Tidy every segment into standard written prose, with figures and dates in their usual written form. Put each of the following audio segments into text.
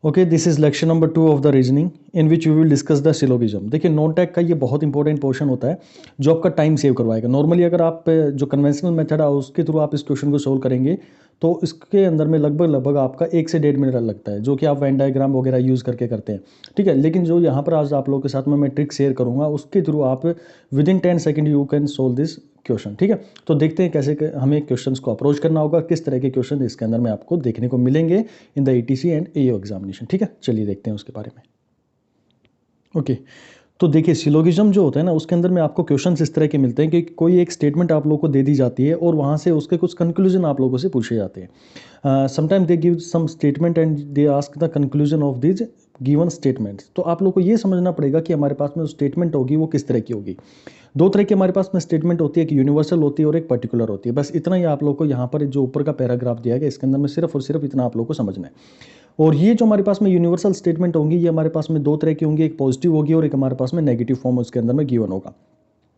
Okay, this is lecture number 2 of the reasoning in which we will discuss the syllogism. देखिए, नॉन टैग का ये बहुत इंपॉर्टेंट पोर्शन होता है जो आपका टाइम सेव करवाएगा। नॉर्मली अगर आप जो कन्वेंशनल मेथड है उसके थ्रू आप इस क्वेश्चन को सोल्व करेंगे तो इसके अंदर में लगभग आपका 1 से 1.5 मिनट लगता है, जो कि आप वेन डायग्राम वगैरह यूज़ करके करते हैं। ठीक है, लेकिन जो यहाँ पर आज आप लोगों के साथ में मैं ट्रिक शेयर करूँगा उसके थ्रू आप with in 10 second you can solve this question. ठीक है, तो देखते हैं कैसे हमें क्वेश्चंस को अप्रोच करना होगा, किस तरह के क्वेश्चन इसके अंदर में आपको देखने को मिलेंगे in the etc and AO examination. ठीक है, चलिए देखते हैं उसके बारे में। ओके, तो देखिए सिलोगिज्म जो होता है ना उसके अंदर में आपको क्वेश्चंस इस तरह के मिलते हैं कि कोई एक स्टेटमेंट आप लोगों को दे दी जाती है और वहाँ से उसके कुछ कंक्लूजन आप लोगों से पूछे जाते हैं। Sometime they give some statement and they ask the conclusion of this given statements. तो आप लोग को ये समझना पड़ेगा कि हमारे पास में जो स्टेटमेंट होगी वो किस तरह की होगी। दो तरह की हमारे पास में स्टेटमेंट होती है, एक यूनिवर्सल होती है और एक पर्टिकुलर होती है। बस इतना ही आप लोग को यहाँ पर जो ऊपर का पैराग्राफ दिया गया इसके अंदर में सिर्फ और सिर्फ इतना आप लोग को समझना है। और ये जो हमारे पास में यूनिवर्सल स्टेटमेंट होंगी ये हमारे पास में दो तरह की होंगी, एक पॉजिटिव होगी और एक हमारे पास में नेगेटिव फॉर्म उसके अंदर में गिवन होगा।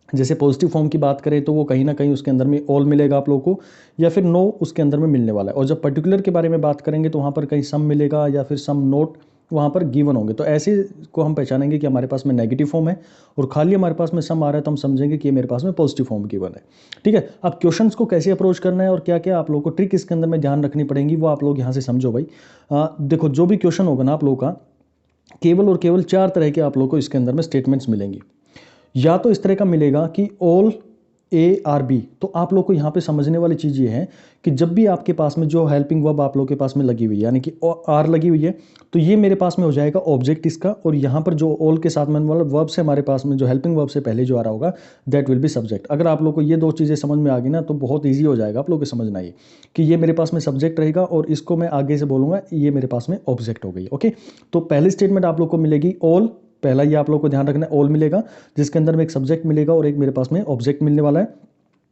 जैसे पॉजिटिव फॉर्म की बात करें तो वो कहीं ना कहीं उसके अंदर में ऑल मिलेगा आप लोगों को, या फिर नो उसके अंदर में मिलने वाला है। और जब पर्टिकुलर के बारे में बात करेंगे तो वहाँ पर कहीं सम मिलेगा या फिर सम नोट वहाँ पर गिवन होंगे। तो ऐसे को हम पहचानेंगे कि हमारे पास में नेगेटिव फॉर्म है और खाली हमारे पास में सम आ रहा है तो हम समझेंगे कि ये मेरे पास में पॉजिटिव फॉर्म गिवन है। ठीक है, अब क्वेश्चंस को कैसे अप्रोच करना है और क्या क्या आप लोगों को ट्रिक इसके अंदर में ध्यान रखनी पड़ेगी वो आप लोग यहाँ से समझो भाई। देखो, जो भी क्वेश्चन होगा ना आप लोगों का, केवल और केवल 4 तरह के आप लोगों को इसके अंदर में स्टेटमेंट्स मिलेंगी। या तो इस तरह का मिलेगा कि ऑल ए आर बी। तो आप लोग को यहाँ पे समझने वाली चीज़ ये है कि जब भी आपके पास में जो हेल्पिंग वर्ब आप लोग के पास में लगी हुई है यानी कि आर लगी हुई है तो ये मेरे पास में हो जाएगा ऑब्जेक्ट इसका, और यहाँ पर जो ऑल के साथ में वाला वर्ब से हमारे पास में जो हेल्पिंग वर्ब से पहले जो आ रहा होगा दैट विल बी सब्जेक्ट। अगर आप लोग को ये दो चीज़ें समझ में आ गई ना तो बहुत ईजी हो जाएगा आप लोग को समझना ये कि ये मेरे पास में सब्जेक्ट रहेगा और इसको मैं आगे से बोलूँगा ये मेरे पास में ऑब्जेक्ट हो गई। ओके, तो पहली स्टेटमेंट आप लोग को मिलेगी ऑल। पहला ये आप लोग को ध्यान रखना है, ऑल मिलेगा जिसके अंदर में एक सब्जेक्ट मिलेगा और एक मेरे पास में ऑब्जेक्ट मिलने वाला है।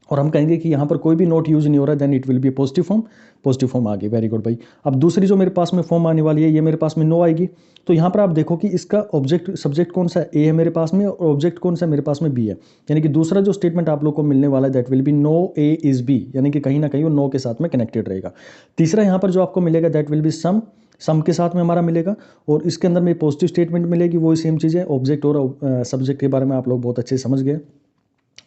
और हम कहेंगे कि यहाँ पर कोई भी नोट यूज नहीं हो रहा है, then it will be positive form. Positive form आ गई, वेरी गुड भाई। अब दूसरी जो मेरे पास में फॉर्म आने वाली है ये मेरे पास में नो आएगी। तो यहाँ पर आप देखो कि इसका ऑब्जेक्ट सब्जेक्ट कौन सा है, ए है मेरे पास में, और ऑब्जेक्ट कौन सा है मेरे पास में, बी है। यानी कि दूसरा जो स्टेटमेंट आप लोग को मिलने वाला है that will be no A is B, यानी कि कहीं ना कहीं वो नो के साथ में कनेक्टेड रहेगा। तीसरा यहाँ पर जो आपको मिलेगा दैट विल बी सम, सम के साथ में हमारा मिलेगा। और इसके अंदर में पॉजिटिव स्टेटमेंट मिलेगी, वही सेम चीज़ है, ऑब्जेक्ट और सब्जेक्ट के बारे में आप लोग बहुत अच्छे समझ गए।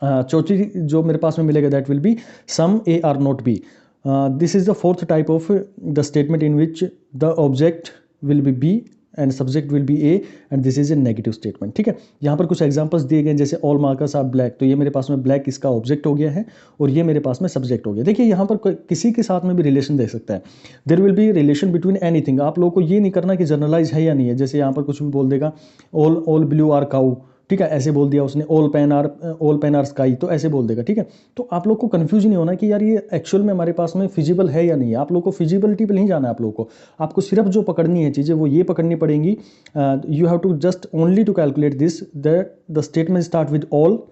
चौथी जो मेरे पास में मिलेगा that will be some A are not B. This is the fourth type of the statement in which the object will be B and subject will be A and this is a negative statement. ठीक है, यहाँ पर कुछ examples दिए गए जैसे all markers are black, तो ये मेरे पास में ब्लैक इसका ऑब्जेक्ट हो गया है और ये मेरे पास में सब्जेक्ट हो गया। देखिए यहाँ पर किसी के साथ में भी रिलेशन दे सकता है, there will be relation between anything. आप लोगों को ये नहीं करना कि जर्नलाइज है या नहीं है। जैसे यहाँ पर कुछ भी बोल देगा ऑल ब्लू आर काऊ, ठीक है, ऐसे बोल दिया उसने, ऑल पेन आर स्काई, तो ऐसे बोल देगा। ठीक है, तो आप लोग को कंफ्यूज नहीं होना कि यार ये एक्चुअल में हमारे पास में फिजिबल है या नहीं है। आप लोग को फिजिबिलिटी पे नहीं जाना है, आप लोग को आपको सिर्फ जो पकड़नी है चीज़ें वो ये पकड़नी पड़ेंगी। You have to just only to calculate this that the statement start with all,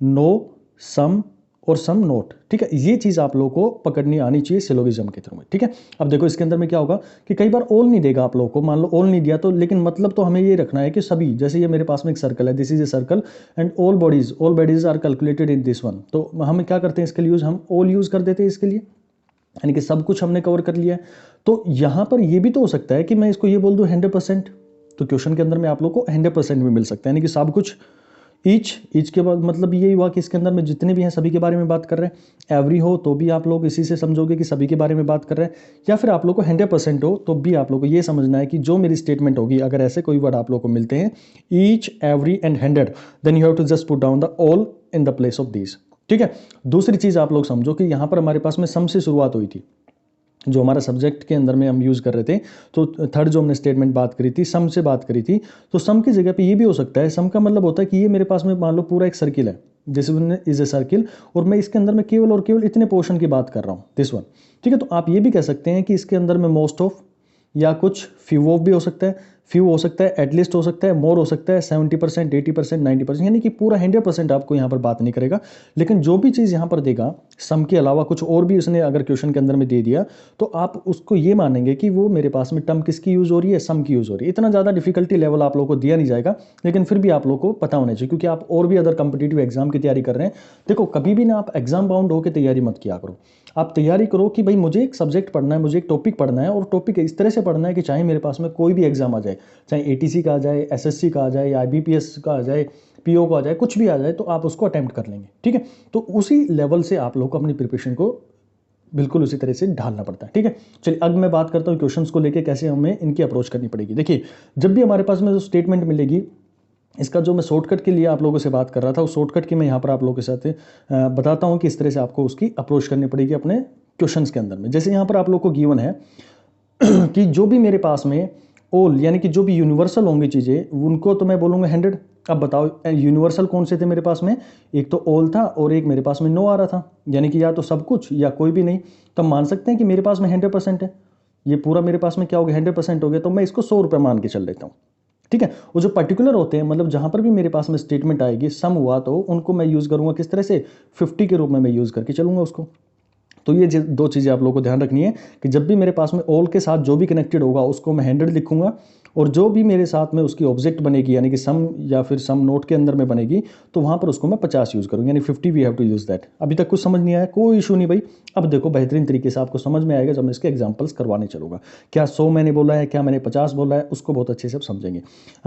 no, some और सम नोट। ठीक है, ये चीज़ आप लोगों को पकड़नी आनी चाहिए सिलोगिज्म के थ्रू में। ठीक है, अब देखो इसके अंदर में क्या होगा कि कई बार ऑल नहीं देगा आप लोगों को, मान लो ऑल नहीं दिया तो, लेकिन मतलब तो हमें ये रखना है कि सभी, जैसे ये मेरे पास में एक सर्कल है, this is a circle and all bodies are calculated in this one. तो हम क्या करते हैं इसके लिए यूज, हम ऑल यूज कर देते हैं इसके लिए, यानी कि सब कुछ हमने कवर कर लिया है। तो यहाँ पर ये भी तो हो सकता है कि मैं इसको ये बोल दूँ 100%, तो क्वेश्चन के अंदर में आप लोग को 100% भी मिल सकता है, यानी कि सब कुछ ईच के बाद मतलब यही हुआ कि इसके अंदर में जितने भी हैं सभी के बारे में बात कर रहे हैं। एवरी हो तो भी आप लोग इसी से समझोगे कि सभी के बारे में बात कर रहे हैं, या फिर आप लोग को 100% हो तो भी आप लोग को ये समझना है कि जो मेरी स्टेटमेंट होगी अगर ऐसे कोई वर्ड आप लोग को मिलते हैं each, every and 100, then you have to just put down the all in the place of these. ठीक है, दूसरी चीज़ आप लोग समझो कि यहाँ पर हमारे पास में सम से शुरुआत हुई थी, जो हमारा सब्जेक्ट के अंदर में हम यूज़ कर रहे थे। तो थर्ड जो हमने स्टेटमेंट बात करी थी, सम से बात करी थी, तो सम की जगह पे ये भी हो सकता है, सम का मतलब होता है कि ये मेरे पास में मान लो पूरा एक सर्किल है, this one is a circle, और मैं इसके अंदर में केवल और केवल इतने पोर्शन की बात कर रहा हूँ, दिस वन। ठीक है, तो आप ये भी कह सकते हैं कि इसके अंदर में मोस्ट ऑफ या कुछ फ्यू ऑफ भी हो सकता है। फ्यू हो सकता है, एटलीस्ट हो सकता है, मोर हो सकता है, 70%, 80%, 90%, यानी कि पूरा 100% आपको यहाँ पर बात नहीं करेगा। लेकिन जो भी चीज़ यहाँ पर देगा, सम के अलावा कुछ और भी उसने अगर क्वेश्चन के अंदर में दे दिया, तो आप उसको ये मानेंगे कि वो मेरे पास में टर्म किसकी यूज़ हो रही है, सम की यूज़ हो रही है। इतना ज़्यादा डिफिकल्टी लेवल आप लोगों को दिया नहीं जाएगा, लेकिन फिर भी आप लोगों को पता होना चाहिए, क्योंकि आप और भी अदर कॉम्पिटिटिव एग्जाम की तैयारी कर रहे हैं। देखो, कभी भी ना आप एग्जाम बाउंड होकर तैयारी मत किया करो। आप तैयारी करो कि भाई मुझे एक सब्जेक्ट पढ़ना है, मुझे एक टॉपिक पढ़ना है, और टॉपिक इस तरह से पढ़ना है कि चाहे मेरे पास में कोई भी एग्जाम आ जाए, चाहे एटीसी का आ जाए, एसएससी का आ जाए, या आईबीपीएस का आ जाए, पीओ का आ जाए, कुछ भी आ जाए, तो आप उसको अटेम्प्ट कर लेंगे। ठीक है, तो उसी लेवल से आप लोग को अपनी प्रिपरेशन को बिल्कुल उसी तरह से ढालना पड़ता है। ठीक है, चलिए अब मैं बात करता हूँ क्वेश्चंस को लेके कैसे हमें इनकी अप्रोच करनी पड़ेगी। देखिए, जब भी हमारे पास में जो स्टेटमेंट मिलेगी, इसका जो मैं शॉर्टकट के लिए आप लोगों से बात कर रहा था, उस शॉर्टकट की मैं यहाँ पर आप लोगों के साथ बताता हूँ कि इस तरह से आपको उसकी अप्रोच करनी पड़ेगी अपने क्वेश्चंस के अंदर में। जैसे यहाँ पर आप लोग को गिवन है कि जो भी मेरे पास में ऑल, यानी कि जो भी यूनिवर्सल होंगी चीज़ें, उनको तो मैं बोलूँगा 100। अब बताओ यूनिवर्सल कौन से थे मेरे पास में, एक तो ऑल था और एक मेरे पास में नो आ रहा था, यानी कि या तो सब कुछ या कोई भी नहीं। तो हम मान सकते हैं कि मेरे पास में 100% है, ये पूरा मेरे पास में क्या हो गया, 100% हो गया। तो मैं इसको 100 रुपये मान के चल लेता हूँ। ठीक है, वो जो पर्टिकुलर होते हैं, मतलब जहाँ पर भी मेरे पास में स्टेटमेंट आएगी सम हुआ, तो उनको मैं यूज़ करूँगा किस तरह से, 50 के रूप में मैं यूज़ करके चलूँगा उसको। तो ये दो चीज़ें आप लोगों को ध्यान रखनी है कि जब भी मेरे पास में ऑल के साथ जो भी कनेक्टेड होगा उसको मैं 100 लिखूंगा, और जो भी मेरे साथ में उसकी ऑब्जेक्ट बनेगी, यानी कि सम या फिर सम नोट के अंदर में बनेगी, तो वहाँ पर उसको मैं 50 यूज़ करूँगा, यानी 50 we have to use that. अभी तक कुछ समझ नहीं आया, कोई इशू नहीं भाई। अब देखो, बेहतरीन तरीके से आपको समझ में आएगा जब मैं इसके एग्जाम्पल्स करवाने चलूँगा। क्या 100 मैंने बोला है, क्या मैंने 50 बोला है, उसको बहुत अच्छे से आप समझेंगे।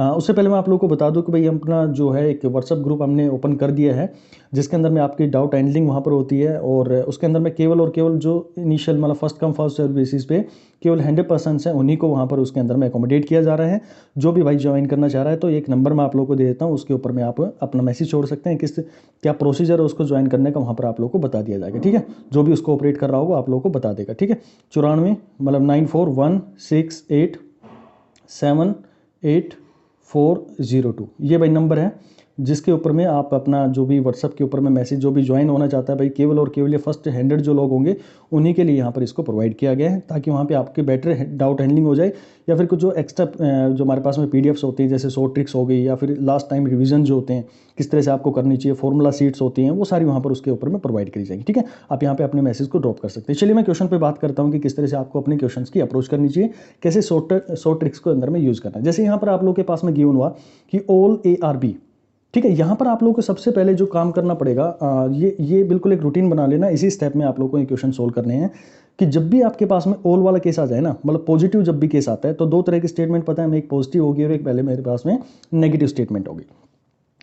उससे पहले मैं आप लोगों को बता दूँ कि भाई अपना जो है एक व्हाट्सअप ग्रुप हमने ओपन कर दिया है, जिसके अंदर में आपकी डाउट हैंडलिंग वहाँ पर होती है, और उसके अंदर में केवल और केवल जो इनिशियल मतलब first come first serve basis पे केवल 100% है, उन्हीं को वहाँ पर उसके अंदर में अकोमोडेट किया जा रहा है। जो भी भाई ज्वाइन करना चाह रहा है, तो एक नंबर मैं आप लोगों को दे देता हूँ, उसके ऊपर में आप अपना मैसेज छोड़ सकते हैं, किस क्या प्रोसीजर है उसको ज्वाइन करने का, वहाँ पर आप लोगों को बता दिया जाएगा। ठीक है, जो भी उसको ऑपरेट कर रहा होगा आप लोगों को बता देगा। ठीक है, 94 मतलब 9416878402 ये भाई नंबर है, जिसके ऊपर में आप अपना जो भी व्हाट्सअप के ऊपर में मैसेज, जो भी ज्वाइन होना चाहता है भाई, केवल और केवल ये फर्स्ट 100 जो लोग होंगे उन्हीं के लिए यहाँ पर इसको प्रोवाइड किया गया है, ताकि वहाँ पे आपके बेटर डाउट हैंडलिंग हो जाए, या फिर कुछ जो एक्स्ट्रा जो हमारे पास में पीडीएफ्स होती है, जैसे शॉर्ट ट्रिक्स हो गई, या फिर लास्ट टाइम रिवीजन जो होते हैं किस तरह से आपको करनी चाहिए, फॉर्मूला सीट्स होती हैं, वो सारी वहाँ पर उसके ऊपर में प्रोवाइड करी जाएगी। ठीक है, आप यहाँ पे अपने मैसेज को ड्रॉप कर सकते हैं। चलिए मैं क्वेश्चन पे बात करता हूँ कि किस तरह से आपको अपने क्वेश्चंस की अप्रोच करनी चाहिए, कैसे शॉर्ट ट्रिक्स को अंदर में यूज़ करना है। जैसे यहाँ पर आप लोग के पास में गिवन हुआ कि ऑल ARB। ठीक है, यहाँ पर आप लोगों को सबसे पहले जो काम करना पड़ेगा, ये बिल्कुल एक रूटीन बना लेना, इसी स्टेप में आप लोगों को ये क्वेश्चन सोल्व करने हैं कि जब भी आपके पास में ऑल वाला केस आ जाए ना, मतलब पॉजिटिव जब भी केस आता है, तो दो तरह की स्टेटमेंट पता है हमें, एक पॉजिटिव होगी और एक पहले मेरे पास में नेगेटिव स्टेटमेंट होगी।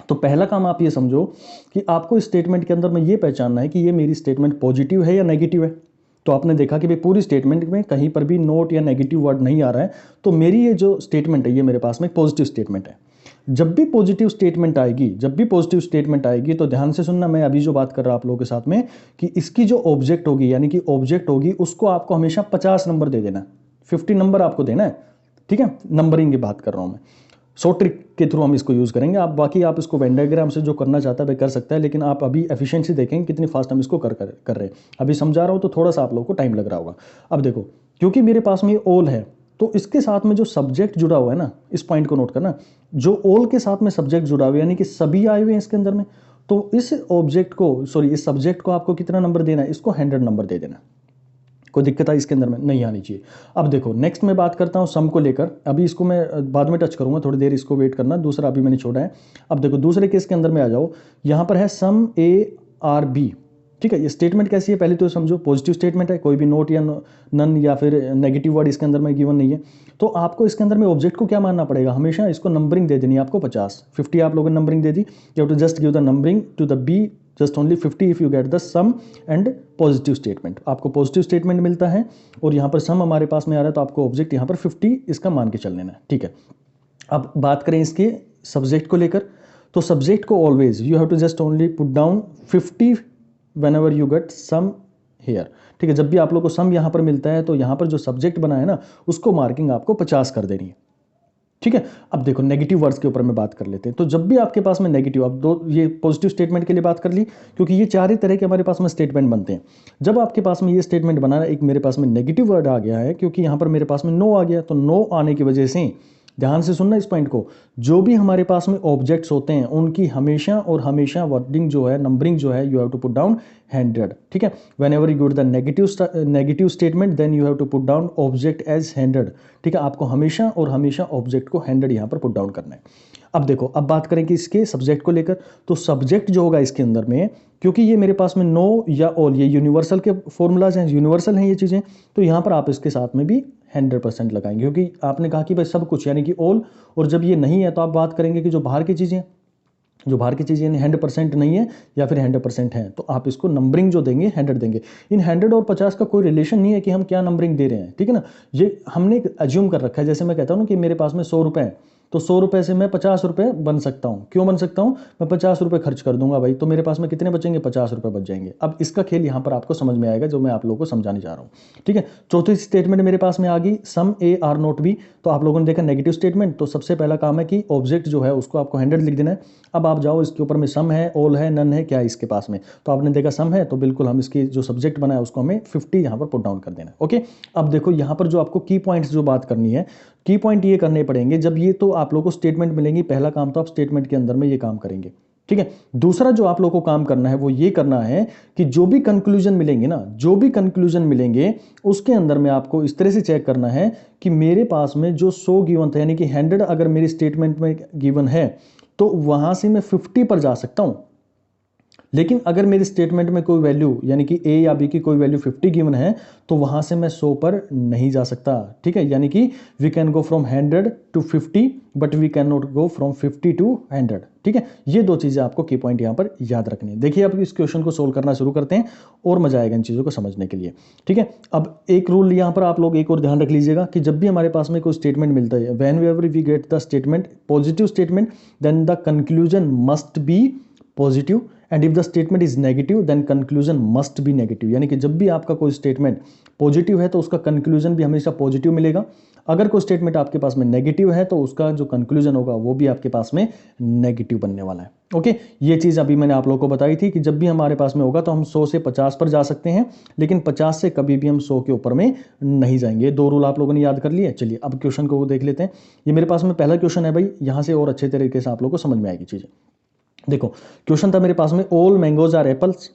तो पहला काम आप ये समझो कि आपको इस स्टेटमेंट के अंदर में ये पहचानना है कि ये मेरी स्टेटमेंट पॉजिटिव है या नेगेटिव है। तो आपने देखा कि भाई पूरी स्टेटमेंट में कहीं पर भी नोट या नेगेटिव वर्ड नहीं आ रहा है, तो मेरी ये जो स्टेटमेंट है ये मेरे पास में पॉजिटिव स्टेटमेंट है। जब भी पॉजिटिव स्टेटमेंट आएगी, तो ध्यान से सुनना, मैं अभी जो बात कर रहा हूं आप लोगों के साथ में, कि इसकी जो ऑब्जेक्ट होगी, यानी कि ऑब्जेक्ट होगी, उसको आपको हमेशा 50 नंबर दे देना, 50 नंबर आपको देना है। ठीक है, नंबरिंग की बात कर रहा हूं मैं, शॉर्ट ट्रिक के थ्रू हम इसको यूज़ करेंगे। आप बाकी आप इसको वेन डायग्राम से जो करना चाहता है वह कर सकता है, लेकिन आप अभी एफिशिएंसी देखेंगे कितनी फास्ट हम इसको कर रहे हैं। अभी समझा रहा हूँ तो थोड़ा सा आप लोगों को टाइम लग रहा होगा। अब देखो, क्योंकि मेरे पास में ये ऑल है, तो इसके साथ में जो सब्जेक्ट जुड़ा हुआ है ना, इस पॉइंट को नोट करना, जो ऑल के साथ में सब्जेक्ट जुड़ा हुआ है, यानी कि सभी आए हुए हैं इसके अंदर में, तो इस सब्जेक्ट को आपको कितना नंबर देना है, इसको 100 नंबर दे देना। कोई दिक्कत आई इसके अंदर में नहीं आनी चाहिए। अब देखो, नेक्स्ट मैं बात करता हूँ सम को लेकर, अभी इसको मैं बाद में टच करूंगा, थोड़ी देर इसको वेट करना, दूसरा अभी मैंने छोड़ा है। अब देखो दूसरे केस के अंदर में आ जाओ, यहाँ पर है सम ARB। ठीक है, ये स्टेटमेंट कैसी है पहले तो समझो, पॉजिटिव स्टेटमेंट है, कोई भी नोट या नन या फिर नेगेटिव वर्ड इसके अंदर में गिवन नहीं है। तो आपको इसके अंदर में ऑब्जेक्ट को क्या मानना पड़ेगा, हमेशा इसको नंबरिंग दे देनी है आपको 50 आप लोगों ने नंबरिंग दे दी। You have to just give the numbering to the B just only 50 if you get the some and positive statement. आपको पॉजिटिव स्टेटमेंट मिलता है और यहाँ पर सम हमारे पास में आ रहा है, तो आपको ऑब्जेक्ट यहाँ पर 50 इसका मान के चल लेना है। ठीक है, अब बात करें इसके सब्जेक्ट को लेकर, तो सब्जेक्ट को always you have to just only put down 50 whenever you get sum here। ठीक है, जब भी आप लोग को सम यहाँ पर मिलता है, तो यहाँ पर जो सब्जेक्ट बना है ना, उसको मार्किंग आपको 50 कर देनी है। ठीक है, अब देखो नेगेटिव वर्ड्स के ऊपर में बात कर लेते हैं। तो जब भी आपके पास में नेगेटिव, अब दो ये पॉजिटिव स्टेटमेंट के लिए बात कर ली, क्योंकि ये चार ही तरह के हमारे पास में स्टेटमेंट बनते हैं। जब आपके पास में ये स्टेटमेंट बना, एक मेरे पास में नेगेटिव वर्ड आ गया है, क्योंकि यहाँ पर मेरे पास में नो आ गया, तो नो आने की वजह से ध्यान से सुनना इस पॉइंट को, जो भी हमारे पास में ऑब्जेक्ट्स होते हैं उनकी हमेशा और हमेशा वर्डिंग जो है, नंबरिंग जो है, you have to put down 100, ठीक है। Whenever you get the negative statement then you have to put down object as 100, ठीक है। आपको हमेशा और हमेशा ऑब्जेक्ट को 100 यहाँ पर पुट डाउन करना है। अब देखो, अब बात करें कि इसके सब्जेक्ट को लेकर, तो सब्जेक्ट जो होगा इसके अंदर में, क्योंकि ये मेरे पास में नो या ऑल, ये यूनिवर्सल के फॉर्मूलाज हैं, यूनिवर्सल हैं ये चीज़ें, तो यहाँ पर आप इसके साथ में भी 100% लगाएंगे, क्योंकि आपने कहा कि भाई सब कुछ यानी कि ऑल, और जब ये नहीं है तो आप बात करेंगे कि जो बाहर की चीज़ें, जो बाहर की चीज़ें 100% नहीं है या फिर 100% है, तो आप इसको नंबरिंग जो देंगे 100 देंगे। इन 100 और 50 का कोई रिलेशन नहीं है कि हम क्या नंबरिंग दे रहे हैं, ठीक है ना। ये हमने अज्यूम कर रखा है, जैसे मैं कहता हूँ ना कि मेरे पास में 100 रुपये हैं, तो 100 रुपये से मैं 50 रुपये बन सकता हूँ। क्यों बन सकता हूँ? मैं 50 रुपये खर्च कर दूंगा भाई, तो मेरे पास में कितने बचेंगे? 50 रुपये बच जाएंगे। अब इसका खेल यहाँ पर आपको समझ में आएगा, जो मैं आप लोगों को समझाने जा रहा हूँ, ठीक है। चौथी स्टेटमेंट मेरे पास में आ गई, सम ए आर नॉट बी। तो आप लोगों ने देखा नेगेटिव स्टेटमेंट, तो सबसे पहला काम है कि ऑब्जेक्ट जो है उसको आपको 100 लिख देना है। अब आप जाओ इसके ऊपर में सम है, ऑल है, नन है, क्या है इसके पास में, तो आपने देखा सम है, तो बिल्कुल हम इसकी जो सब्जेक्ट बनाया उसको हमें 50 यहाँ पर पुट डाउन कर देना है, ओके। अब देखो यहाँ पर जो आपको की पॉइंट्स जो बात करनी है, की पॉइंट ये करने पड़ेंगे जब ये तो आप लोगों को स्टेटमेंट मिलेंगी, पहला काम तो आप स्टेटमेंट के अंदर में ये काम करेंगे, ठीक है। दूसरा जो आप लोगों को काम करना है वो ये करना है कि जो भी कंक्लूजन मिलेंगे ना, जो भी कंक्लूजन मिलेंगे उसके अंदर में आपको इस तरह से चेक करना है कि मेरे पास में जो 100 गिवन था, यानी कि 100 अगर मेरी स्टेटमेंट में गिवन है तो वहां से मैं 50 पर जा सकता हूं। लेकिन अगर मेरी स्टेटमेंट में कोई वैल्यू यानी कि ए या बी की कोई वैल्यू 50 गिवन है तो वहां से मैं 100 पर नहीं जा सकता, ठीक है। यानी कि we can go from 100 to 50 but we can not go from 50 to 100, ठीक है। ये दो चीजें आपको की पॉइंट यहां पर याद रखनी है। देखिए अब इस क्वेश्चन को सोल्व करना शुरू करते हैं और मजा आएगा इन चीजों को समझने के लिए, ठीक है। अब एक रूल यहां पर आप लोग एक और ध्यान रख लीजिएगा कि जब भी हमारे पास में कोई स्टेटमेंट मिलता है, whenever we get the statement positive statement then the conclusion must be positive, and if the statement is negative then conclusion must be negative. यानी कि जब भी आपका कोई स्टेटमेंट पॉजिटिव है तो उसका कंक्लूजन भी हमेशा पॉजिटिव मिलेगा। अगर कोई स्टेटमेंट आपके पास में नेगेटिव है तो उसका जो कंक्लूजन होगा वो भी आपके पास में नेगेटिव बनने वाला है, ओके। ये चीज़ अभी मैंने आप लोगों को बताई थी कि जब भी हमारे पास में होगा तो हम 100 से 50 पर जा सकते हैं, लेकिन 50 से कभी भी हम 100 के ऊपर में नहीं जाएंगे। दो रूल आप लोगों ने याद कर लिए। चलिए अब क्वेश्चन को देख लेते हैं। ये मेरे पास में पहला क्वेश्चन है भाई, यहाँ से और अच्छे तरीके से आप लोगों को समझ में आएगी चीज़ें। देखो क्वेश्चन था मेरे पास में, ऑल मैंगोज आर एप्पल्स,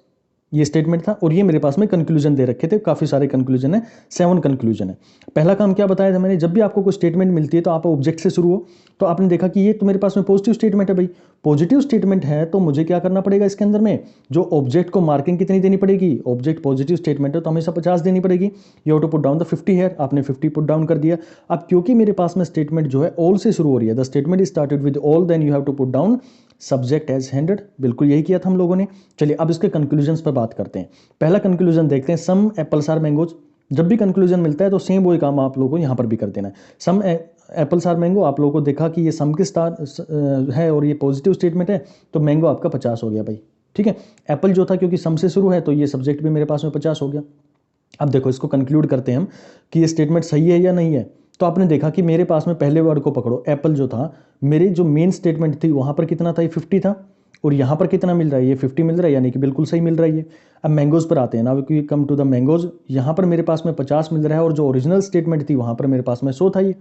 ये स्टेटमेंट था, और ये मेरे पास में कंक्लूजन दे रखे थे, काफी सारे कंक्लूजन है, 7 कंक्लूजन है। पहला काम क्या बताया था मैंने, जब भी आपको कोई स्टेटमेंट मिलती है तो आप ऑब्जेक्ट से शुरू हो, तो आपने देखा कि ये तो मेरे पास में पॉजिटिव स्टेटमेंट है भाई, पॉजिटिव स्टेटमेंट है तो मुझे क्या करना पड़ेगा इसके अंदर में, जो ऑब्जेक्ट को मार्किंग कितनी देनी पड़ेगी, ऑब्जेक्ट पॉजिटिव स्टेटमेंट है तो हमेशा 50 देनी पड़ेगी। You have to put down the 50 है, आपने 50 पुट डाउन कर दिया। अब क्योंकि मेरे पास में स्टेटमेंट जो है ऑल से शुरू हो रही है, the statement is started with all, then you have to put down subject as 100, बिल्कुल यही किया था हम लोगों ने। चलिए अब इसके कंक्लूजन्स पर बात करते हैं। पहला कंक्लूजन देखते हैं, सम एप्पल्स आर मैंगोज। जब भी कंक्लूजन मिलता है तो सेम वही काम आप लोगों को यहाँ पर भी कर देना है। सम एप्पल्स आर मैंगो, आप लोगों को देखा कि ये सम के स्टार है और ये पॉजिटिव स्टेटमेंट है, तो मैंगो आपका 50 हो गया भाई, ठीक है। एप्पल जो था क्योंकि सम से शुरू है तो ये सब्जेक्ट भी मेरे पास में 50 हो गया। अब देखो इसको कंक्लूड करते हैं हम कि ये स्टेटमेंट सही है या नहीं है। तो आपने देखा कि मेरे पास में पहले वर्ड को पकड़ो, एप्पल जो था, मेरी जो मेन स्टेटमेंट थी वहां पर कितना था, ये 50 था, और यहाँ पर कितना मिल रहा है, ये 50 मिल रहा है, यानी कि बिल्कुल सही मिल रहा है ये। अब मैंगोज पर आते हैं ना, we come to the mangoes. यहाँ पर मेरे पास में 50 मिल रहा है और जो ओरिजिनल स्टेटमेंट थी वहाँ पर मेरे पास में 100 था ये।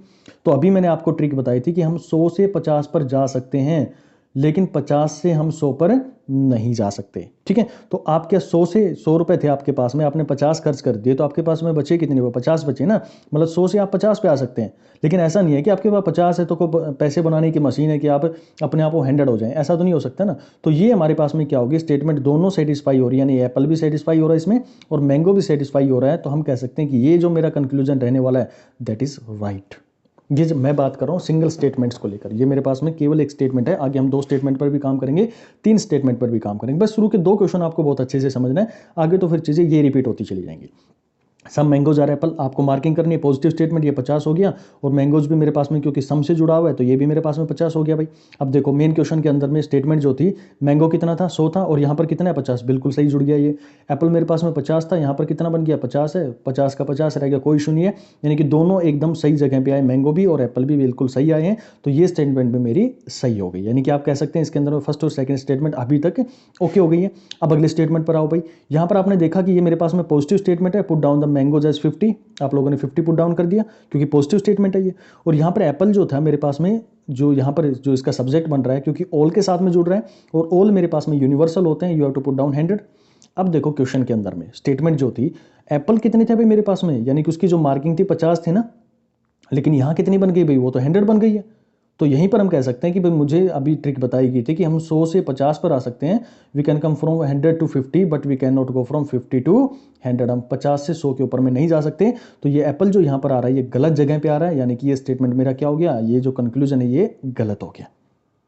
तो अभी मैंने आपको ट्रिक बताई थी कि हम 100 से 50 पर जा सकते हैं, लेकिन 50 से हम 100 पर नहीं जा सकते, ठीक है। तो आप क्या 100 से 100 रुपए थे आपके पास में, आपने 50 खर्च कर दिए, तो आपके पास में बचे कितने, वो 50 बचे ना, मतलब 100 से आप 50 पे आ सकते हैं। लेकिन ऐसा नहीं है कि आपके पास 50 है तो कोई पैसे बनाने की मशीन है कि आप अपने आप को 100 हो जाए, ऐसा तो नहीं हो सकता ना। तो ये हमारे पास में क्या होगी, स्टेटमेंट दोनों सेटिस्फाई हो रही है, यानी एप्पल भी सेटिस्फाई हो रहा है इसमें और मैंगो भी सेटिस्फाई हो रहा है, तो हम कह सकते हैं कि ये जो मेरा कंक्लूजन रहने वाला है दैट इज राइट। ये जब मैं बात कर रहा हूँ सिंगल स्टेटमेंट्स को लेकर, ये मेरे पास में केवल एक स्टेटमेंट है, आगे हम 2 स्टेटमेंट पर भी काम करेंगे, 3 स्टेटमेंट पर भी काम करेंगे। बस शुरू के 2 क्वेश्चन आपको बहुत अच्छे से समझना है, आगे तो फिर चीज़ें ये रिपीट होती चली जाएंगी। सम मैंगोज आर एप्पल, आपको मार्किंग करनी है, पॉजिटिव स्टेटमेंट, ये 50 हो गया, और मैंगोज भी मेरे पास में क्योंकि सम से जुड़ा हुआ है तो ये भी मेरे पास में 50 हो गया भाई। अब देखो मेन क्वेश्चन के अंदर में स्टेटमेंट जो थी, मैंगो कितना था, 100 था, और यहाँ पर कितना है, 50, बिल्कुल सही जुड़ गया ये। एप्पल मेरे पास में 50 था, यहाँ पर कितना बन गया, 50 है, 50 का 50 रह गया, कोई इशू नहीं है, यानी कि दोनों एकदम सही जगह पे आए, मैंगो भी और एप्पल भी बिल्कुल सही आए हैं, तो ये स्टेटमेंट भी मेरी सही हो गई। यानी कि आप कह सकते हैं इसके अंदर फर्स्ट और सेकंड स्टेटमेंट अभी तक ओके हो गई है। अब अगले स्टेटमेंट पर आओ भाई, यहाँ पर आपने देखा कि ये मेरे पास में पॉजिटिव स्टेटमेंट है, put down the mangoes as 50, आप लोगों ने 50 पुट डाउन कर दिया क्योंकि पॉजिटिव स्टेटमेंट है ये। और यहाँ पर एप्पल जो था मेरे पास में, जो यहाँ पर जो इसका सब्जेक्ट बन रहा है, क्योंकि ऑल के साथ में जुड़ रहा है और ऑल मेरे पास में यूनिवर्सल होते हैं, you have to put down 100। अब देखो क्वेश्चन के अंदर में स्टेटमेंट जो थी, एप्पल कितने थे भाई मेरे पास में, यानी कि उसकी जो मार्किंग थी 50 थे ना, लेकिन यहाँ कितनी बन गई भाई, वो तो 100 बन गई है। तो यहीं पर हम कह सकते हैं कि भाई मुझे अभी ट्रिक बताई गई थी कि हम 100 से 50 पर आ सकते हैं। We can come from 100 to 50 but we can not go from 50 to 100। हम 50 से 100 के ऊपर में नहीं जा सकते। तो ये एप्पल जो यहाँ पर आ रहा है ये गलत जगह पे आ रहा है, यानी कि ये स्टेटमेंट मेरा क्या हो गया, ये जो कंक्लूजन है ये गलत हो गया।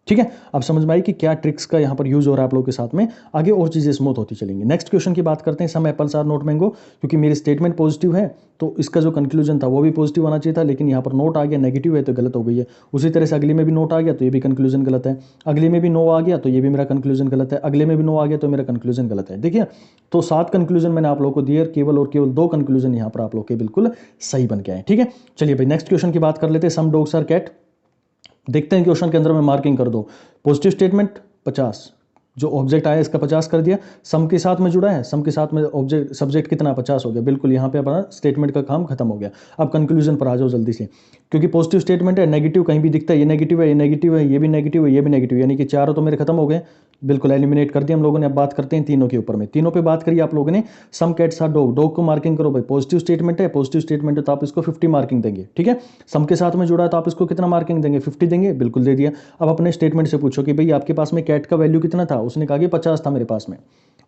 ठीक है, अब समझ में आई कि क्या ट्रिक्स का यहाँ पर यूज हो रहा है आप लोगों के साथ में। आगे और चीजें स्मूथ होती चलेंगी। नेक्स्ट क्वेश्चन की बात करते हैं। सम एप्पल्स आर नॉट मैंगो, क्योंकि मेरी स्टेटमेंट पॉजिटिव है तो इसका जो कंक्लूजन था वो भी पॉजिटिव होना चाहिए था, लेकिन यहाँ पर नोट आ गया नेगेटिव है तो गलत हो गई है। उसी तरह से अगले में भी नोट आ गया तो ये भी कंक्लूजन गलत है, अगले में भी नो आ गया तो ये भी मेरा कंक्लूजन गलत है, अगले में भी नो आ गया तो मेरा कंक्लूजन गलत है। देखिए, तो 7 कंक्लूजन मैंने आप लोगों को दिए, केवल और केवल 2 कंक्लूजन यहाँ पर आप लोग के बिल्कुल सही बन के आए। ठीक है, चलिए भाई नेक्स्ट क्वेश्चन की बात कर लेते हैं। सम डॉग्स आर कैट, देखते हैं क्वेश्चन के अंदर में मार्किंग कर दो। पॉजिटिव स्टेटमेंट 50, जो ऑब्जेक्ट आया इसका 50 कर दिया, सम के साथ में जुड़ा है, सम के साथ में ऑब्जेक्ट सब्जेक्ट कितना 50 हो गया, बिल्कुल यहाँ पे अपना स्टेटमेंट का काम खत्म हो गया। अब कंक्लूजन पर आ जाओ जल्दी से, क्योंकि पॉजिटिव स्टेटमेंट है, नेगेटिव कहीं भी दिखता है, ये नेगेटिव है, ये नेगेटिव है, ये भी नेगेटिव है, ये भी नेगेटिव, यानी कि चारों तो मेरे खत्म हो गए, बिल्कुल एलिमिनेट कर दिया हम लोगों ने। अब बात करते हैं तीनों के ऊपर में। तीनों पे बात करिए आप लोगों ने। Some cats are dog, dog को मार्किंग करो भाई, पॉजिटिव स्टेटमेंट है, पॉजिटिव स्टेटमेंट है तो आप इसको 50 मार्किंग देंगे। ठीक है, सम के साथ में जुड़ा है तो आप इसको कितना मार्किंग देंगे, 50 देंगे, बिल्कुल दे दिया। अब अपने स्टेटमेंट से पूछो कि भाई आपके पास में कैट का वैल्यू कितना था, उसने कहा कि 50 था मेरे पास में,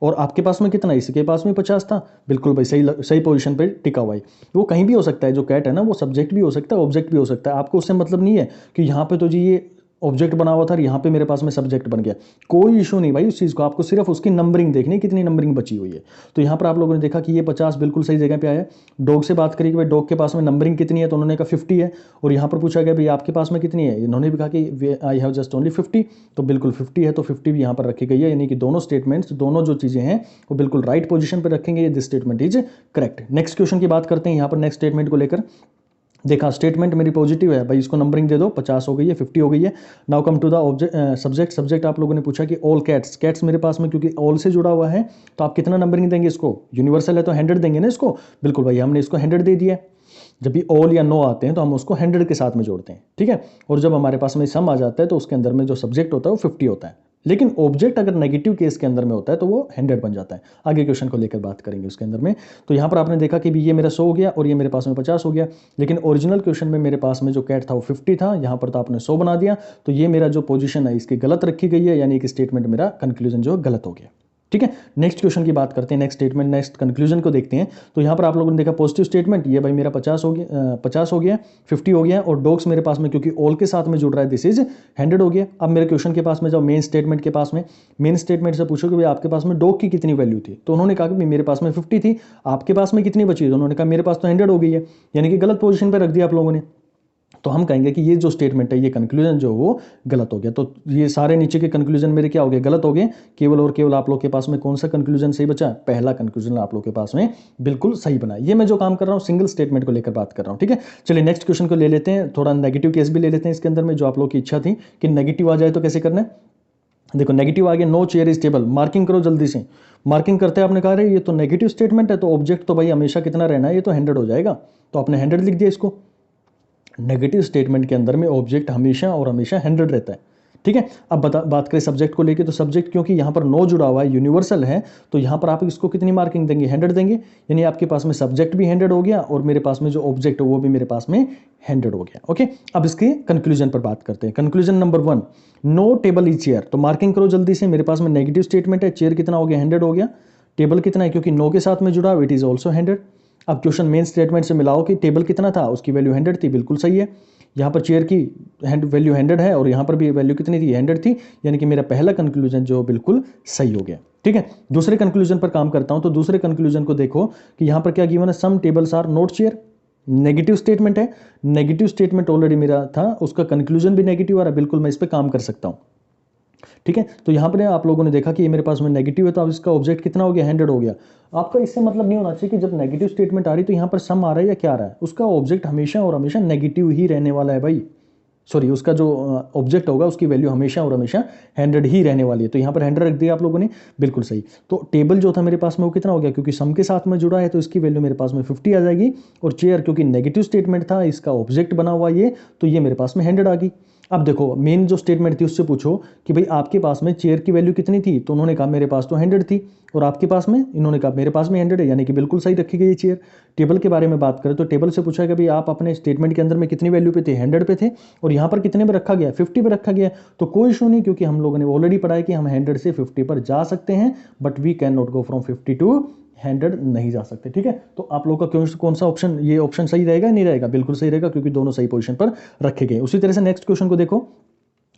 और आपके पास में कितना, इसके पास में 50 था, बिल्कुल भाई सही पोजीशन पे टिका हुआ है। वो कहीं भी हो सकता है, जो कैट है ना वो सब्जेक्ट भी हो सकता है, ऑब्जेक्ट भी हो सकता है, आपको उससे मतलब नहीं है कि यहाँ पे तो जी ये ऑब्जेक्ट बना हुआ था और यहाँ पे मेरे पास में सब्जेक्ट बन गया, कोई इशू नहीं भाई उस चीज़ को, आपको सिर्फ उसकी नंबरिंग देखनी, कितनी नंबरिंग बची हुई है। तो यहाँ पर आप लोगों ने देखा कि ये 50 बिल्कुल सही जगह पे आया। डॉग से बात करी कि भाई डॉग के पास में नंबरिंग कितनी है, तो उन्होंने कहा 50 है, और यहाँ पर पूछा गया भाई आपके पास में कितनी है, इन्होंने भी कहा कि आई हैव जस्ट ओनली 50, तो बिल्कुल 50 है, तो 50 भी यहाँ पर रखी गई है, यानी कि दोनों स्टेटमेंट्स, दोनों जो चीज़ें हैं वो बिल्कुल राइट पोजिशन पर रखेंगे, this statement is correct. Next question की बात करते हैं। यहाँ पर नेक्स्ट स्टेटमेंट को लेकर देखा, स्टेटमेंट मेरी पॉजिटिव है भाई, इसको नंबरिंग दे दो, 50 हो गई है, 50 हो गई है। Now come to the object subject. Subject आप लोगों ने पूछा कि ऑल कैट्स, कैट्स मेरे पास में क्योंकि ऑल से जुड़ा हुआ है तो आप कितना नंबरिंग देंगे इसको, यूनिवर्सल है तो 100 देंगे ना इसको, बिल्कुल भाई हमने इसको 100 दे दिया। जब भी ऑल या नो आते हैं तो हम उसको 100 के साथ में जोड़ते हैं। ठीक है, और जब हमारे पास में सम आ जाता है तो उसके अंदर में जो सब्जेक्ट होता है वो 50 होता है, लेकिन ऑब्जेक्ट अगर नेगेटिव केस के अंदर में होता है तो वो 100 बन जाता है। आगे क्वेश्चन को लेकर बात करेंगे उसके अंदर में। तो यहाँ पर आपने देखा कि भी ये मेरा 100 हो गया और ये मेरे पास में 50 हो गया, लेकिन ओरिजिनल क्वेश्चन में मेरे पास में जो कैट था वो 50 था, यहाँ पर तो आपने 100 बना दिया, तो ये मेरा जो पोजीशन है इसकी गलत रखी गई है, यानी कि स्टेटमेंट मेरा कंक्लूजन जो गलत हो गया। ठीक है, नेक्स्ट क्वेश्चन की बात करते हैं, नेक्स्ट स्टेटमेंट, नेक्स्ट कंक्लूजन को देखते हैं। तो यहाँ पर आप लोगों ने देखा पॉजिटिव स्टेटमेंट, ये भाई मेरा 50 हो गया, 50 हो गया, 50 हो गया, और डॉग्स मेरे पास में क्योंकि ऑल के साथ में जुड़ रहा है, दिस इज 100 हो गया। अब मेरे क्वेश्चन के पास में जाओ, मेन स्टेटमेंट के पास में, मेन स्टेटमेंट से पूछो कि भाई आपके पास में डॉग की कितनी वैल्यू थी, तो उन्होंने कहा कि मेरे पास में 50 थी, आपके पास में कितनी बची, तो उन्होंने कहा मेरे पास तो 100 हो गई है, यानी कि गलत पोजीशन पर रख दिया आप लोगों ने। तो हम कहेंगे कि ये जो स्टेटमेंट है, ये कंक्लूजन जो वो गलत हो गया। तो ये सारे नीचे के कंक्लूजन मेरे क्या हो गए, गलत हो गए। केवल और केवल आप लोग के पास में कौन सा कंक्लूजन सही बचा, पहला कंक्लूजन आप लोग के पास में बिल्कुल सही बना। ये मैं जो काम कर रहा हूँ सिंगल स्टेटमेंट को लेकर बात कर रहा हूँ। ठीक है, चलिए नेक्स्ट क्वेश्चन को ले लेते हैं। थोड़ा नेगेटिव केस भी ले लेते हैं इसके अंदर में, जो आप लोग की इच्छा थी कि नेगेटिव आ जाए तो कैसे करना है। देखो नेगेटिव आ गया, no chair is table, marking करो जल्दी से। मार्किंग करते हैं, आपने कहा रहे ये तो नेगेटिव स्टेटमेंट है, तो ऑब्जेक्ट तो भाई हमेशा कितना रहना है, ये तो 100 हो जाएगा, तो आपने 100 लिख दिया इसको। नेगेटिव स्टेटमेंट के अंदर में ऑब्जेक्ट हमेशा और हमेशा 100 रहता है। ठीक है, अब बात करें सब्जेक्ट को लेके, तो सब्जेक्ट क्योंकि यहाँ पर नो जुड़ा हुआ है, यूनिवर्सल है, तो यहाँ पर आप इसको कितनी मार्किंग देंगे, 100 देंगे, यानी आपके पास में सब्जेक्ट भी 100 हो गया और मेरे पास में जो ऑब्जेक्ट है वो भी मेरे पास में 100 हो गया। ओके, अब इसके कंक्लूजन पर बात करते हैं। Conclusion number 1, no table is chair, तो मार्किंग करो जल्दी से। मेरे पास में नेगेटिव स्टेटमेंट है, चेयर कितना हो गया, 100 हो गया, टेबल कितना है क्योंकि नो के साथ में जुड़ा, इट इज ऑल्सो 100। अब क्वेश्चन मेन स्टेटमेंट से मिलाओ कि टेबल कितना था, उसकी वैल्यू 100 थी, बिल्कुल सही है। यहाँ पर चेयर की वैल्यू 100 है और यहाँ पर भी वैल्यू कितनी थी, 100 थी, यानी कि मेरा पहला कंक्लूजन जो बिल्कुल सही हो गया। ठीक है, दूसरे कंक्लूजन पर काम करता हूँ। तो दूसरे कंक्लूजन को देखो कि यहाँ पर क्या गिवन है, some tables are not chair, negative statement है, नेगेटिव स्टेटमेंट ऑलरेडी मेरा था, उसका कंक्लूजन भी नेगेटिव आ रहा है, बिल्कुल मैं इस पर काम कर सकता हूँ। ठीक है, तो यहाँ पर आप लोगों ने देखा कि ये मेरे पास में नेगेटिव है, तो अब इसका ऑब्जेक्ट कितना हो गया, 100 हो गया। आपका इससे मतलब नहीं होना चाहिए कि जब नेगेटिव स्टेटमेंट आ रही तो यहाँ पर सम आ रहा है या क्या आ रहा है, उसका ऑब्जेक्ट हमेशा और हमेशा नेगेटिव ही रहने वाला है भाई। सॉरी उसका जो ऑब्जेक्ट होगा उसकी वैल्यू हमेशा और हमेशा 100 ही रहने वाली है। तो यहाँ पर 100 रख दिया आप लोगों ने, बिल्कुल सही। तो टेबल जो था मेरे पास में वो कितना हो गया, क्योंकि सम के साथ में जुड़ा है तो इसकी वैल्यू मेरे पास में 50 आ जाएगी। और चेयर क्योंकि नेगेटिव स्टेटमेंट था, इसका ऑब्जेक्ट बना हुआ ये, तो ये मेरे पास में 100 आ गई। अब देखो मेन जो स्टेटमेंट थी उससे पूछो कि भाई आपके पास में चेयर की वैल्यू कितनी थी, तो उन्होंने कहा मेरे पास तो 100 थी, और आपके पास में, इन्होंने कहा मेरे पास में 100 है, यानी कि बिल्कुल सही रखी गई चेयर। टेबल के बारे में बात करें तो टेबल से पूछा है कि भाई आप अपने स्टेटमेंट के अंदर में कितनी वैल्यू पे थे, 100 पे थे, और यहाँ पर कितने पे रखा गया, 50 पे रखा गया। तो कोई इशू नहीं, क्योंकि हम लोगों ने ऑलरेडी पढ़ा है कि हम 100 से 50 पर जा सकते हैं, but we can not go from 50 to 100 नहीं जा सकते। ठीक है, तो आप लोगों का कौन सा ऑप्शन, ये ऑप्शन सही रहेगा नहीं रहेगा, बिल्कुल सही रहेगा, क्योंकि दोनों सही पोजीशन पर रखे गए। उसी तरह से नेक्स्ट क्वेश्चन को देखो।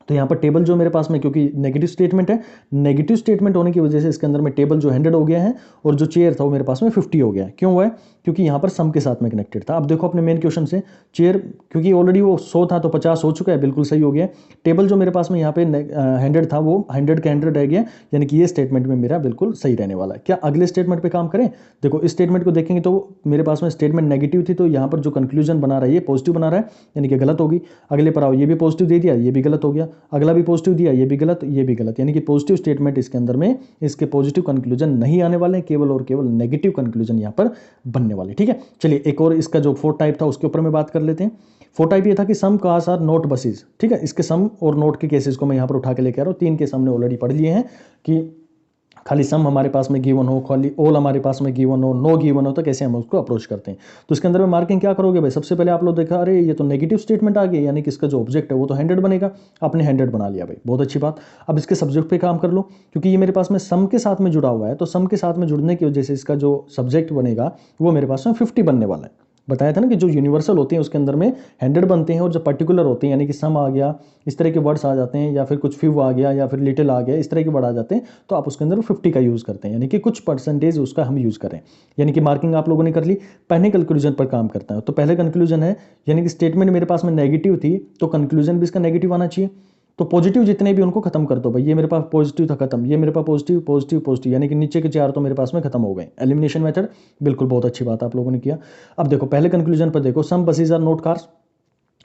तो यहाँ पर टेबल जो मेरे पास में, क्योंकि नेगेटिव स्टेटमेंट है, नेगेटिव स्टेटमेंट होने की वजह से इसके अंदर में टेबल जो 100 हो गया है, और जो चेयर था वो मेरे पास में 50 हो गया है। क्यों हुआ है, क्योंकि यहाँ पर सम के साथ में कनेक्टेड था। अब देखो अपने मेन क्वेश्चन से, चेयर क्योंकि ऑलरेडी वो 100 था तो 50 हो चुका है, बिल्कुल सही हो गया। टेबल जो मेरे पास में यहाँ पे 100 था वो 100 का 100 रह गया, यानी कि ये स्टेटमेंट में मेरा बिल्कुल सही रहने वाला है। क्या अगले स्टेटमेंट पे काम करें? देखो इस स्टेटमेंट को देखेंगे तो मेरे पास में स्टेटमेंट नेगेटिव थी, तो यहाँ पर जो कंक्लूजन बना रहा है ये पॉजिटिव बना रहा है, यानी कि गलत होगी। अगले पर आओ, ये भी पॉजिटिव दे दिया, ये भी गलत हो गया। अगला भी पॉजिटिव दिया, ये भी गलत, ये भी गलत, यानी कि पॉजिटिव स्टेटमेंट इसके अंदर में, इसके पॉजिटिव कंक्लूजन नहीं आने वाले हैं, केवल और केवल नेगेटिव कंक्लूजन यहाँ पर बनने वाले। ठीक है, चलिए एक और इसका जो 4 टाइप था उसके ऊपर में बात कर लेते हैं। 4 टाइप ये था कि सम कार्स आर नोट बसेस। ठीक है, इसके सम और नोट के केसेस को मैं यहाँ पर उठा के लेके आ रहा हूँ। 3 के हमने ऑलरेडी पढ़ लिए हैं कि खाली सम हमारे पास में गिवन हो, खाली ऑल हमारे पास में गिवन हो, नो गिवन हो, तो कैसे हम उसको अप्रोच करते हैं। तो इसके अंदर में मार्किंग क्या करोगे भाई, सबसे पहले आप लोग देखा अरे ये तो नेगेटिव स्टेटमेंट आ गया, यानी कि इसका जो ऑब्जेक्ट है वो तो 100 बनेगा, आपने 100 बना लिया भाई, बहुत अच्छी बात। अब इसके सब्जेक्ट पे काम कर लो, क्योंकि ये मेरे पास में सम के साथ में जुड़ा हुआ है, तो सम के साथ में जुड़ने की वजह से इसका जो सब्जेक्ट बनेगा वो मेरे पास में 50 बनने वाला है। बताया था ना कि जो यूनिवर्सल होते हैं उसके अंदर में 100 बनते हैं, और जो पर्टिकुलर होते हैं यानी कि सम आ गया, इस तरह के वर्ड्स आ जाते हैं, या फिर कुछ फ्यू आ गया, या फिर लिटिल आ गया, इस तरह के वर्ड आ जाते हैं, तो आप उसके अंदर 50 का यूज़ करते हैं, यानी कि कुछ परसेंटेज उसका हम यूज़ करें। यानी कि मार्किंग आप लोगों ने कर ली। पहले कंक्लूजन पर काम करता है, तो पहले कंक्लूजन है, यानी कि स्टेटमेंट मेरे पास में नेगेटिव थी, तो कंक्लूजन भी इसका नेगेटिव आना चाहिए। तो पॉजिटिव जितने भी उनको खत्म कर दो भाई, ये मेरे पास पॉजिटिव था खत्म, ये मेरे पास पॉजिटिव पॉजिटिव पॉजिटिव, यानी कि नीचे के 4 तो मेरे पास में खत्म हो गए। एलिमिनेशन मेथड, बिल्कुल बहुत अच्छी बात आप लोगों ने किया। अब देखो पहले कंक्लूजन पर देखो, सम बसेस आर नॉट कार्स,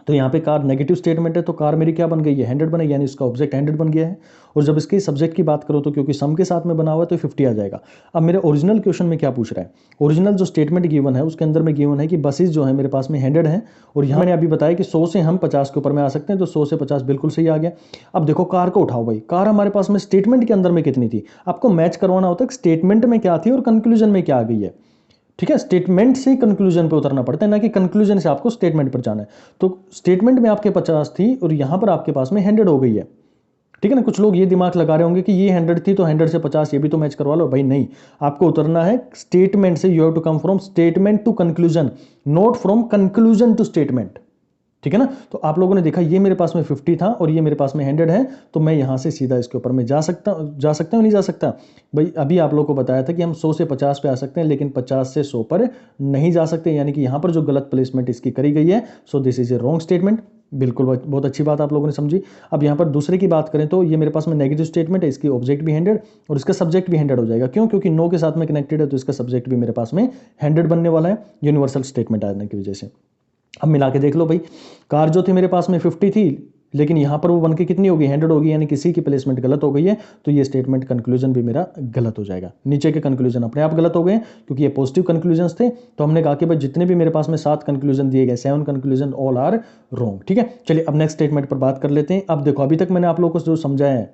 तो यहाँ पे कार नेगेटिव स्टेटमेंट है, तो कार मेरी क्या बन गई है, 100 बने, यानी इसका ऑब्जेक्ट 100 बन गया है। और जब इसकी सब्जेक्ट की बात करो तो क्योंकि सम के साथ में बना हुआ है तो 50 आ जाएगा। अब मेरे ओरिजिनल क्वेश्चन में क्या पूछ रहा है, ओरिजिनल जो स्टेटमेंट गिवन है उसके अंदर में गिवन है कि बसेस जो है मेरे पास में 100 है, और यहाँ मैंने अभी बताया कि 100 से हम 50 के ऊपर में आ सकते हैं, तो 100 से 50 बिल्कुल सही आ गया। अब देखो कार को उठाओ भाई, कार हमारे पास में स्टेटमेंट के अंदर में कितनी थी, आपको मैच करवाना होता है स्टेटमेंट में क्या थी और कंक्लूजन में क्या आ गई है। ठीक है, स्टेटमेंट से कंक्लूजन पे उतरना पड़ता है, ना कि कंक्लूजन से आपको स्टेटमेंट पर जाना है। तो स्टेटमेंट में आपके 50 थी और यहां पर आपके पास में 100 हो गई है। ठीक है ना, कुछ लोग ये दिमाग लगा रहे होंगे कि ये 100 थी तो 100 से 50 ये भी तो मैच करवा लो, भाई नहीं, आपको उतरना है स्टेटमेंट से। You have to come from statement to conclusion, not from conclusion to statement. ठीक है ना, तो आप लोगों ने देखा ये मेरे पास में 50 था और ये मेरे पास में 100 है, तो मैं यहां से सीधा इसके ऊपर में जा सकता हूं नहीं जा सकता भाई। अभी आप लोगों को बताया था कि हम 100 से 50 पे आ सकते हैं, लेकिन 50 से 100 पर नहीं जा सकते, यानी कि यहां पर जो गलत प्लेसमेंट इसकी करी गई है, so this is A wrong statement. बिल्कुल बहुत अच्छी बात आप लोगों ने समझी। अब यहाँ पर दूसरे की बात करें तो ये मेरे पास में नेगेटिव स्टेटमेंट है, इसकी ऑब्जेक्ट भी 100 और इसका सब्जेक्ट भी 100 हो जाएगा। क्यों? क्योंकि नो के साथ में कनेक्टेड है, तो इसका सब्जेक्ट भी मेरे पास में 100 बनने वाला है यूनिवर्सल स्टेटमेंट आने की वजह से। अब मिला के देख लो भाई, कार जो थी मेरे पास में 50 थी, लेकिन यहां पर वो बन के कितनी होगी, 100 होगी, यानी किसी की प्लेसमेंट गलत हो गई है, तो ये स्टेटमेंट कंक्लूजन भी मेरा गलत हो जाएगा। नीचे के कंक्लूजन अपने आप गलत हो गए क्योंकि ये पॉजिटिव कंक्लूजन्स थे, तो हमने कहा कि भाई जितने भी मेरे पास में 7 कंक्लूजन दिए गए, 7 कंक्लूजन ऑल आर रॉन्ग। ठीक है, चलिए अब नेक्स्ट स्टेटमेंट पर बात कर लेते हैं। अब देखो अभी तक मैंने आप लोगों को जो समझाया है,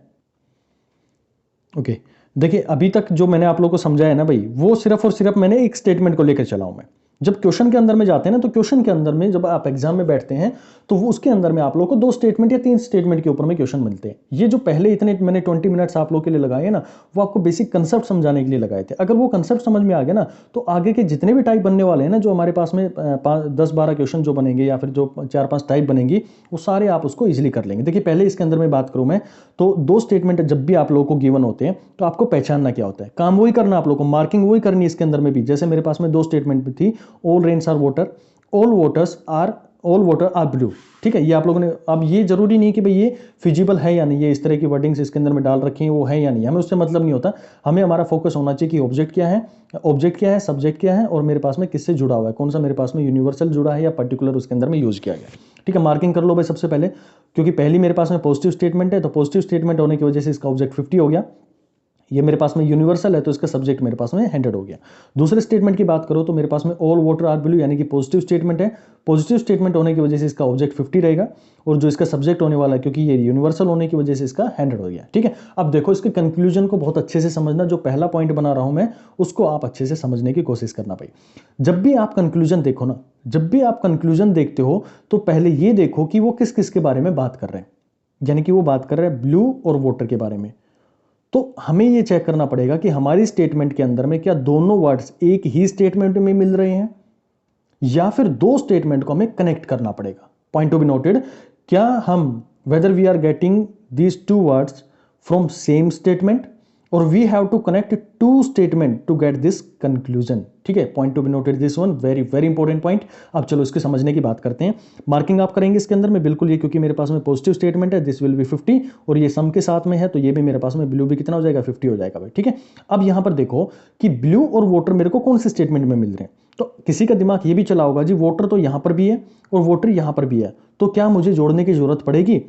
ओके देखिए अभी तक जो मैंने आप लोगों को समझाया है ना भाई, वो सिर्फ और सिर्फ मैंने एक स्टेटमेंट को लेकर चला हूं मैं। जब क्वेश्चन के अंदर में जाते हैं ना, तो क्वेश्चन के अंदर में जब आप एग्जाम में बैठते हैं तो वो उसके अंदर में आप लोगों को 2 स्टेटमेंट या 3 स्टेटमेंट के ऊपर में क्वेश्चन मिलते हैं। ये जो पहले इतने मैंने 20 मिनट्स आप लोगों के लिए लगाए हैं ना, वो आपको बेसिक कंसेप्ट समझाने के लिए लगाए थे। अगर वो कंसेप्ट समझ में आ गया ना, तो आगे के जितने भी टाइप बनने वाले हैं ना, जो हमारे पास में 10-12 क्वेश्चन जो बनेंगे या फिर जो 4-5 टाइप बनेंगी, वो सारे आप उसको ईजिली कर लेंगे। देखिए पहले इसके अंदर में बात करूं मैं, तो 2 स्टेटमेंट जब भी आप लोगों को गिवन होते हैं तो आपको पहचानना क्या होता है, काम वही करना आप लोगों को, मार्किंग वही करनी है इसके अंदर में भी। जैसे मेरे पास में 2 स्टेटमेंट भी थी, all rains are water, all waters are all water are blue. ठीक है, ये आप लोगों ने, अब ये जरूरी नहीं कि भाई ये फिजिबल है या नहीं, ये इस तरह की वर्डिंग्स इसके अंदर में डाल रखी हैं वो है या नहीं, हमें उससे मतलब नहीं होता। हमें हमारा फोकस होना चाहिए कि ऑब्जेक्ट क्या है, सब्जेक्ट क्या है, और मेरे पास में किससे जुड़ा हुआ है, कौन सा मेरे पास में यूनिवर्सल जुड़ा है या पर्टिकुलर उसके अंदर में यूज किया गया। ठीक है, मार्किंग कर लो भाई सबसे पहले, क्योंकि पहली मेरे पास में पॉजिटिव स्टेटमेंट है, तो पॉजिटिव स्टेटमेंट होने की वजह से इसका ऑब्जेक्ट 50 हो गया। ये मेरे पास में यूनिवर्सल है तो इसका सब्जेक्ट मेरे पास में 100 हो गया। दूसरे स्टेटमेंट की बात करो तो मेरे पास में ऑल वाटर आर ब्लू यानी कि पॉजिटिव स्टेटमेंट है। पॉजिटिव स्टेटमेंट होने की वजह से इसका ऑब्जेक्ट 50 रहेगा, और जो इसका सब्जेक्ट होने वाला है क्योंकि ये यूनिवर्सल होने की वजह से इसका 100 हो गया। ठीक है, अब देखो इसके कंक्लूजन को बहुत अच्छे से समझना, जो पहला पॉइंट बना रहा हूं मैं उसको आप अच्छे से समझने की कोशिश करना भाई। जब भी आप कंक्लूजन देखो ना, जब भी आप कंक्लूजन देखते हो तो पहले ये देखो कि वो किस किस के बारे में बात कर रहे हैं, यानी कि वो बात कर रहे हैं ब्लू और वाटर के बारे में। तो हमें ये चेक करना पड़ेगा कि हमारी स्टेटमेंट के अंदर में क्या दोनों वर्ड्स एक ही स्टेटमेंट में मिल रहे हैं, या फिर दो स्टेटमेंट को हमें कनेक्ट करना पड़ेगा। पॉइंट टू बी नोटेड, क्या हम whether we are getting these two words from same statement और we have to connect two statement to get this conclusion. ठीक है, point to be noted this one, very very important point. अब चलो इसके समझने की बात करते हैं। मार्किंग आप करेंगे इसके अंदर में बिल्कुल ये, क्योंकि मेरे पास में पॉजिटिव स्टेटमेंट है, दिस विल बी 50, और ये सम के साथ में है तो ये भी मेरे पास में ब्लू भी कितना हो जाएगा, 50 हो जाएगा भाई। ठीक है, अब यहां पर देखो कि ब्लू और वाटर मेरे को कौन से स्टेटमेंट में मिल रहे हैं। तो किसी का दिमाग ये भी चला होगा जी वाटर तो यहां पर भी है और वाटर यहां पर भी है, तो क्या मुझे जोड़ने की जरूरत पड़ेगी।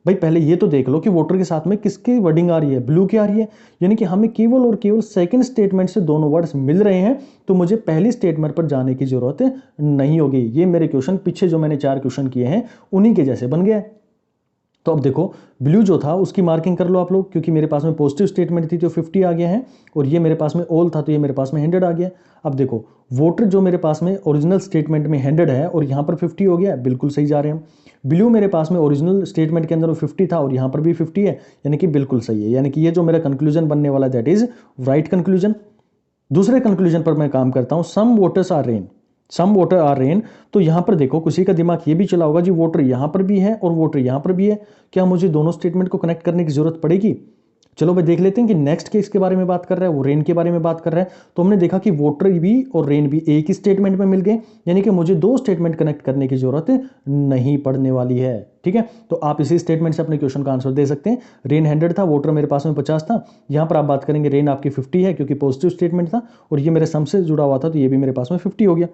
भाई पहले ये तो देख लो कि वाटर के साथ में किसकी वर्डिंग आ रही है, ब्लू की आ रही है, यानी कि हमें केवल और केवल सेकंड स्टेटमेंट से दोनों वर्ड्स मिल रहे हैं, तो मुझे पहली स्टेटमेंट पर जाने की जरूरत नहीं होगी। ये मेरे क्वेश्चन पीछे जो मैंने 4 क्वेश्चन किए हैं उन्हीं के जैसे बन गया है। तो अब देखो ब्लू जो था उसकी मार्किंग कर लो आप लोग, क्योंकि मेरे पास में पॉजिटिव स्टेटमेंट थी तो 50 आ गया है, और ये मेरे पास में ऑल था तो ये मेरे पास में 100 आ गया। अब देखो वाटर जो मेरे पास में ओरिजिनल स्टेटमेंट में 100 है और यहाँ पर 50 हो गया, बिल्कुल सही जा रहे हैं। ब्लू मेरे पास में ओरिजिनल स्टेटमेंट के अंदर 50 था और यहाँ पर भी 50 है, यानी कि बिल्कुल सही है, यानी कि ये जो मेरा कंक्लूजन बनने वाला दैट इज राइट कंक्लूजन। दूसरे कंक्लूजन पर मैं काम करता हूँ, some waters are rain, some water are rain. तो यहां पर देखो किसी का दिमाग ये भी चला होगा जी वाटर यहां पर भी है और वाटर यहां पर भी है, क्या मुझे दोनों स्टेटमेंट को कनेक्ट करने की जरूरत पड़ेगी। चलो भाई देख लेते हैं कि नेक्स्ट केस के बारे में बात कर रहा है, वो रेन के बारे में बात कर रहा है। तो हमने देखा कि वाटर भी और रेन भी एक ही स्टेटमेंट में मिल गए, यानी कि मुझे दो स्टेटमेंट कनेक्ट करने की जरूरत नहीं पड़ने वाली है। ठीक है, तो आप इसी स्टेटमेंट से अपने क्वेश्चन का आंसर दे सकते हैं। रेन 100 था, वाटर मेरे पास में 50 था। यहां पर आप बात करेंगे रेन आपकी 50 है क्योंकि पॉजिटिव स्टेटमेंट था, और ये मेरे सम से जुड़ा हुआ था तो ये भी मेरे पास में 50 हो गया।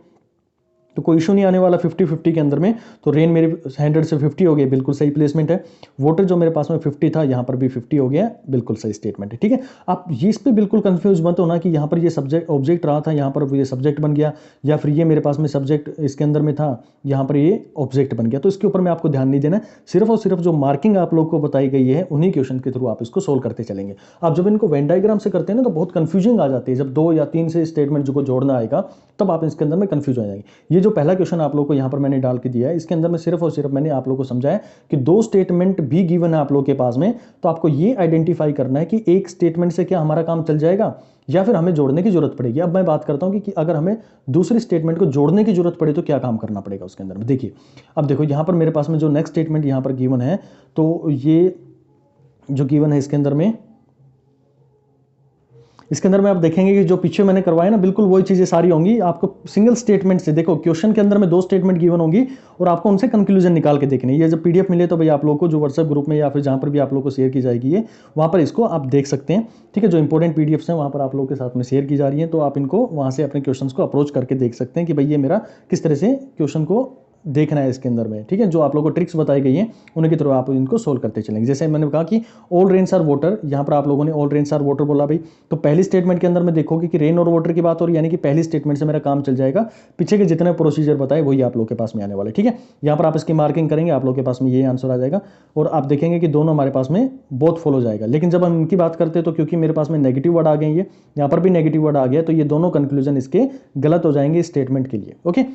तो कोई इशू नहीं आने वाला 50-50 के अंदर में। तो रेन मेरे 100 से 50 हो गया, बिल्कुल सही प्लेसमेंट है। वाटर जो मेरे पास में 50 था यहाँ पर भी 50 हो गया, बिल्कुल सही स्टेटमेंट है। ठीक है, आप ये इस पे बिल्कुल कंफ्यूज मत होना कि यहाँ पर ये सब्जेक्ट ऑब्जेक्ट रहा था, यहाँ पर ये सब्जेक्ट बन गया, या फिर ये मेरे पास में सब्जेक्ट इसके अंदर में था, यहाँ पर ये ऑब्जेक्ट बन गया। तो इसके ऊपर में आपको ध्यान नहीं देना, सिर्फ और सिर्फ जो मार्किंग आप लोग को बताई गई है उन्हीं क्वेश्चन के थ्रू आप इसको सोल्व करते चलेंगे। आप जब इनको वेन डायग्राम से करते हैं ना तो बहुत कंफ्यूजिंग आ जाती है, जब 2 या 3 से स्टेटमेंट जो को जोड़ना आएगा तब आप इसके अंदर में कंफ्यूज हो जाएंगे। ये जो पहला क्वेश्चन आप लोग को यहाँ पर मैंने डाल के दिया है, इसके अंदर में सिर्फ और सिर्फ मैंने आप लोगों को समझाया कि दो स्टेटमेंट भी गिवन है आप लोग के पास में, तो आपको ये आइडेंटिफाई करना है कि एक स्टेटमेंट से क्या हमारा काम चल जाएगा या फिर हमें जोड़ने की जरूरत पड़ेगी। अब मैं बात करता हूं कि अगर हमें दूसरी स्टेटमेंट को जोड़ने की जरूरत पड़े तो क्या काम करना पड़ेगा उसके अंदर में। देखिए अब देखो यहां पर मेरे पास में जो नेक्स्ट स्टेटमेंट यहां पर गिवन है, तो ये जो गिवन है इसके अंदर में आप देखेंगे कि जो पीछे मैंने करवाया ना बिल्कुल वही चीजें सारी होंगी। आपको सिंगल स्टेटमेंट से देखो, क्वेश्चन के अंदर में 2 स्टेटमेंट गिवन होंगी और आपको उनसे कंक्लूजन निकाल के देखने। ये जब पीडीएफ मिले तो भाई आप लोगों को जो व्हाट्सएप ग्रुप में या फिर जहां पर भी आप लोगों को शेयर की जाएगी ये, वहां पर इसको आप देख सकते हैं। ठीक है, जो इंपॉर्टेंट पीडीएफ्स हैं वहां पर आप लोगों के साथ में शेयर की जा रही है, तो आप इनको वहां से अपने क्वेश्चन को अप्रोच करके देख सकते हैं कि भाई ये मेरा किस तरह से क्वेश्चन को देखना है इसके अंदर में। ठीक है, जो आप लोगों को ट्रिक्स बताई गई हैं उनके थ्रू आप इनको सोल्व करते चलेंगे। जैसे मैंने कहा कि ऑल रेन्स आर वाटर, यहां पर आप लोगों ने ऑल रेन्स आर वाटर बोला भाई, तो पहली स्टेटमेंट के अंदर में देखोगे कि रेन और वाटर की बात हो रही है, यानी कि पहली स्टेटमेंट से मेरा काम चल जाएगा। पीछे के जितने प्रोसीजर बताए वही आप लोग के पास में आने वाले। ठीक है, यहां पर आप इसकी मार्किंग करेंगे, आप लोग के पास में ये आंसर आ जाएगा और आप देखेंगे कि दोनों हमारे पास में बोथ फॉलो जाएगा। लेकिन जब हम इनकी बात करते हैं तो क्योंकि मेरे पास में नेगेटिव वर्ड आ गए, ये यहां पर भी नेगेटिव वर्ड आ गया, तो ये दोनों कंक्लूजन इसके गलत हो जाएंगे स्टेटमेंट के लिए। ओके,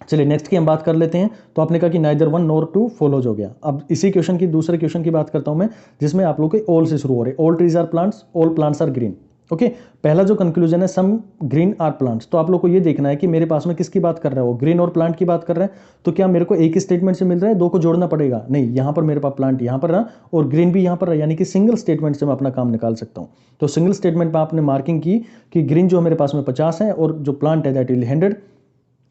चलिए नेक्स्ट की हम बात कर लेते हैं। तो आपने कहा कि नाइदर 1 नॉर 2 फॉलोज हो गया। अब इसी क्वेश्चन की दूसरे क्वेश्चन की बात करता हूं मैं, जिसमें आप लोग के ऑल से शुरू हो रहे, all trees are plants, all plants are green. Okay, पहला जो कंक्लूजन है सम ग्रीन आर प्लांट्स, तो आप लोग को ये देखना है कि मेरे पास में किसकी बात कर रहा है, वो ग्रीन और प्लांट की बात कर रहा है। तो क्या मेरे को एक ही स्टेटमेंट से मिल रहा है, दो को जोड़ना पड़ेगा? नहीं, यहां पर मेरे पास प्लांट यहां पर रहा और ग्रीन भी यहां पर रहा, यानी कि सिंगल स्टेटमेंट से मैं अपना काम निकाल सकता हूं। तो सिंगल स्टेटमेंट पर आपने मार्किंग की कि ग्रीन जो मेरे पास में 50 है और जो प्लांट है दैट इज 100।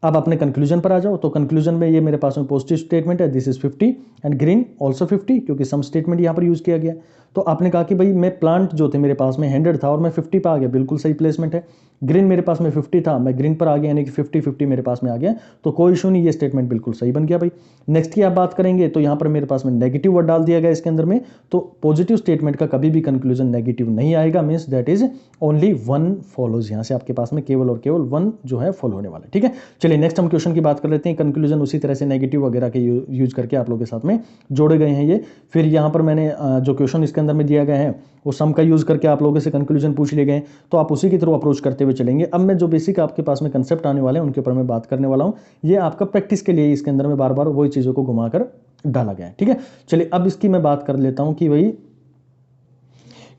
अब अपने कंक्लूजन पर आ जाओ, तो कंक्लूजन में ये मेरे पास में पॉजिटिव स्टेटमेंट है, this is 50 and green also 50, क्योंकि सम स्टेटमेंट यहाँ पर यूज किया गया। तो आपने कहा कि भाई मैं प्लांट जो थे मेरे पास में 100 था और मैं 50 पर आ गया, बिल्कुल सही प्लेसमेंट है। ग्रीन मेरे पास में 50 था, मैं ग्रीन पर आ गया, यानी कि 50-50 मेरे पास में आ गया, तो कोई इशू नहीं, ये स्टेटमेंट बिल्कुल सही बन गया भाई। नेक्स्ट की आप बात करेंगे तो यहाँ पर मेरे पास में नेगेटिव वर्ड डाल दिया गया इसके अंदर में, तो पॉजिटिव स्टेटमेंट का कभी भी कंक्लूजन नेगेटिव नहीं आएगा, means that is only one follows, यहाँ से आपके पास में केवल और केवल वन जो है फॉलो होने वाला है। ठीक है, चलिए नेक्स्ट हम क्वेश्चन की बात कर लेते हैं। कंक्लूजन उसी तरह से नेगेटिव वगैरह के यूज करके आप लोगों के साथ में जोड़े गए हैं ये। फिर यहाँ पर मैंने जो क्वेश्चन इसके अंदर में दिया गया है वो सम का यूज करके आप लोगों से कंक्लूजन पूछ लिए गए, तो आप उसी के थ्रू अप्रोच करते हुए चलेंगे। अब मैं जो बेसिक आपके पास में कंसेप्ट आने वाले हैं उनके ऊपर मैं बात करने वाला हूँ, ये आपका प्रैक्टिस के लिए इसके अंदर में बार बार वही चीज़ों को घुमाकर डाला गया है। ठीक है, चलिए अब इसकी मैं बात कर लेता हूँ कि भाई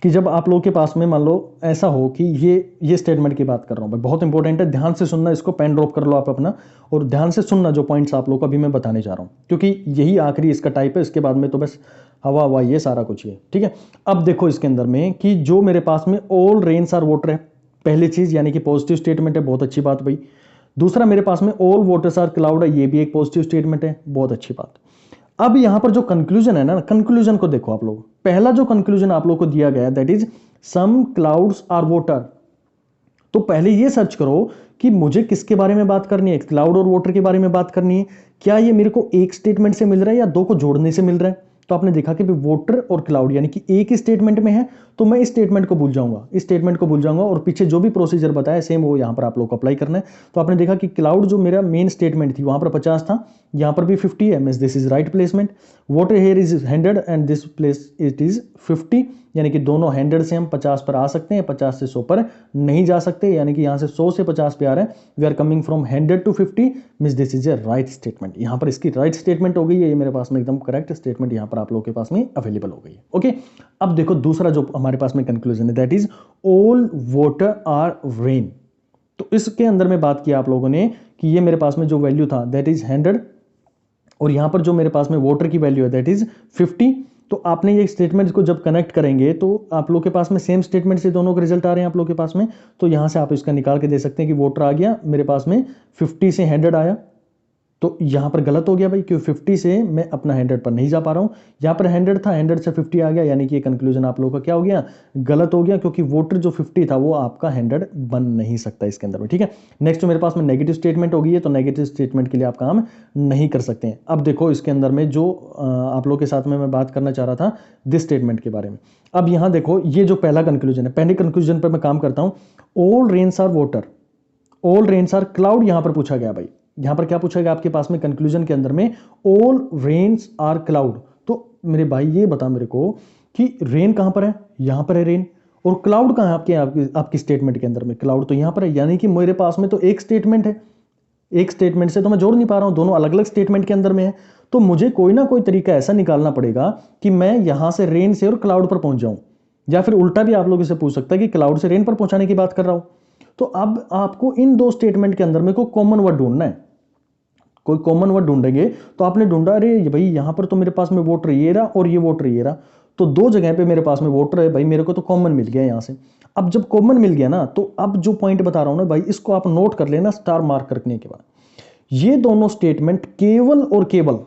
कि जब आप लोगों के पास में मान लो ऐसा हो कि ये स्टेटमेंट की बात कर रहा हूँ भाई, बहुत इंपॉर्टेंट है, ध्यान से सुनना, इसको पेन ड्रॉप कर लो आप अपना और ध्यान से सुनना जो पॉइंट्स आप लोगों को अभी मैं बताने जा रहा हूँ, क्योंकि यही आखिरी इसका टाइप है, इसके बाद में तो बस हवा हवा ये सारा कुछ है। ठीक है, अब देखो इसके अंदर में कि जो मेरे पास में ऑल रेन्स आर वाटर है, पहली चीज यानी कि पॉजिटिव स्टेटमेंट है, बहुत अच्छी बात भाई। दूसरा मेरे पास में ऑल वाटर्स आर क्लाउड है, ये भी एक पॉजिटिव स्टेटमेंट है, बहुत अच्छी बात। अब यहां पर जो कंक्लूजन है ना, कंक्लूजन को देखो आप लोग, पहला जो कंक्लूजन आप लोग को दिया गया that is some clouds are water, तो पहले ये सर्च करो कि मुझे किसके बारे में बात करनी है, क्लाउड और वाटर के बारे में बात करनी है, क्या ये मेरे को एक स्टेटमेंट से मिल रहा है या दो को जोड़ने से मिल रहा है। तो आपने देखा कि वाटर और क्लाउड यानी कि एक ही स्टेटमेंट में है, तो मैं इस स्टेटमेंट को भूल जाऊंगा, इस स्टेटमेंट को भूल जाऊंगा और पीछे जो भी प्रोसीजर बताया सेम वो यहां पर आप लोग को अप्लाई करना है। तो आपने देखा कि क्लाउड जो मेरा मेन स्टेटमेंट थी वहां पर 50 था, यहां पर भी 50 है, means this is right placement. Water here is 100 and this place it is 50, यानी कि दोनों 100 से हम 50 पर आ सकते हैं, 50 से 100 पर नहीं जा सकते, यानी कि यहां से 100 से 50 पे आ रहे हैं, we are coming from 100 to 50, means this is a right statement. यहां पर इसकी राइट स्टेटमेंट हो गई है, ये मेरे पास में एकदम करेक्ट स्टेटमेंट यहां पर आप लोगों के पास में अवेलेबल हो गई है। ओके, अब देखो दूसरा जो हमारे पास में कंक्लूजन है that is all water are rain. तो इसके अंदर में बात किया आप लोगों ने कि ये मेरे पास में जो वैल्यू था दैट इज 100 और यहां पर जो मेरे पास में वाटर की वैल्यू है दैट इज 50। तो आपने ये स्टेटमेंट को जब कनेक्ट करेंगे तो आप लोग के पास में सेम स्टेटमेंट से दोनों के रिजल्ट आ रहे हैं आप लोग के पास में, तो यहां से आप इसका निकाल के दे सकते हैं कि वाटर आ गया मेरे पास में 50 से 100 आया, तो यहां पर गलत हो गया भाई, क्योंकि 50 से मैं अपना 100 पर नहीं जा पा रहा हूं, यहां पर 100 था, 100 से 50 आ गया, यानी कि ये कंक्लूजन आप लोगों का क्या हो गया, गलत हो गया, क्योंकि वाटर जो 50 था वो आपका 100 बन नहीं सकता इसके अंदर में। ठीक है, नेक्स्ट मेरे पास में नेगेटिव स्टेटमेंट हो गई है, तो नेगेटिव स्टेटमेंट के लिए आप काम नहीं कर सकते हैं। अब देखो इसके अंदर में जो आप लोग के साथ में मैं बात करना चाह रहा था दिस स्टेटमेंट के बारे में। अब यहां देखो ये जो पहला कंक्लूजन है, पहले कंक्लूजन पर मैं काम करता हूं, all rains are water, all rains are cloud, यहां पर पूछा गया भाई, यहां पर क्या पूछा गया आपके पास में कंक्लूजन के अंदर में, ऑल रेन्स आर क्लाउड। तो मेरे भाई ये बता मेरे को कि रेन कहां पर है, यहां पर है रेन, और क्लाउड कहां है आपकी स्टेटमेंट के अंदर में, क्लाउड तो यहां पर है, यानी कि मेरे पास में तो एक स्टेटमेंट है, एक स्टेटमेंट से तो मैं जोड़ नहीं पा रहा हूं, दोनों अलग अलग स्टेटमेंट के अंदर में है। तो मुझे कोई ना कोई तरीका ऐसा निकालना पड़ेगा कि मैं यहां से रेन से और क्लाउड पर पहुंच जाऊं, या फिर उल्टा भी आप लोग इसे पूछ सकते हैं कि क्लाउड से रेन पर पहुंचाने की बात कर रहा हूं। तो अब आपको इन दो स्टेटमेंट के अंदर में कोई कॉमन वर्ड ढूंढना है, कोई कॉमन वर्ड ढूंढेंगे। तो आपने ढूंढा अरे भाई यहां पर तो मेरे पास में वाटर ये रहा और ये वाटर ये रहा, तो दो जगह पे मेरे पास में वाटर है भाई, मेरे को तो कॉमन मिल गया यहां से। अब जब कॉमन मिल गया ना, तो अब जो पॉइंट बता रहा हूं ना भाई, इसको आप नोट कर लेना स्टार मार्क करने के बाद, ये दोनों स्टेटमेंट केवल और केवल,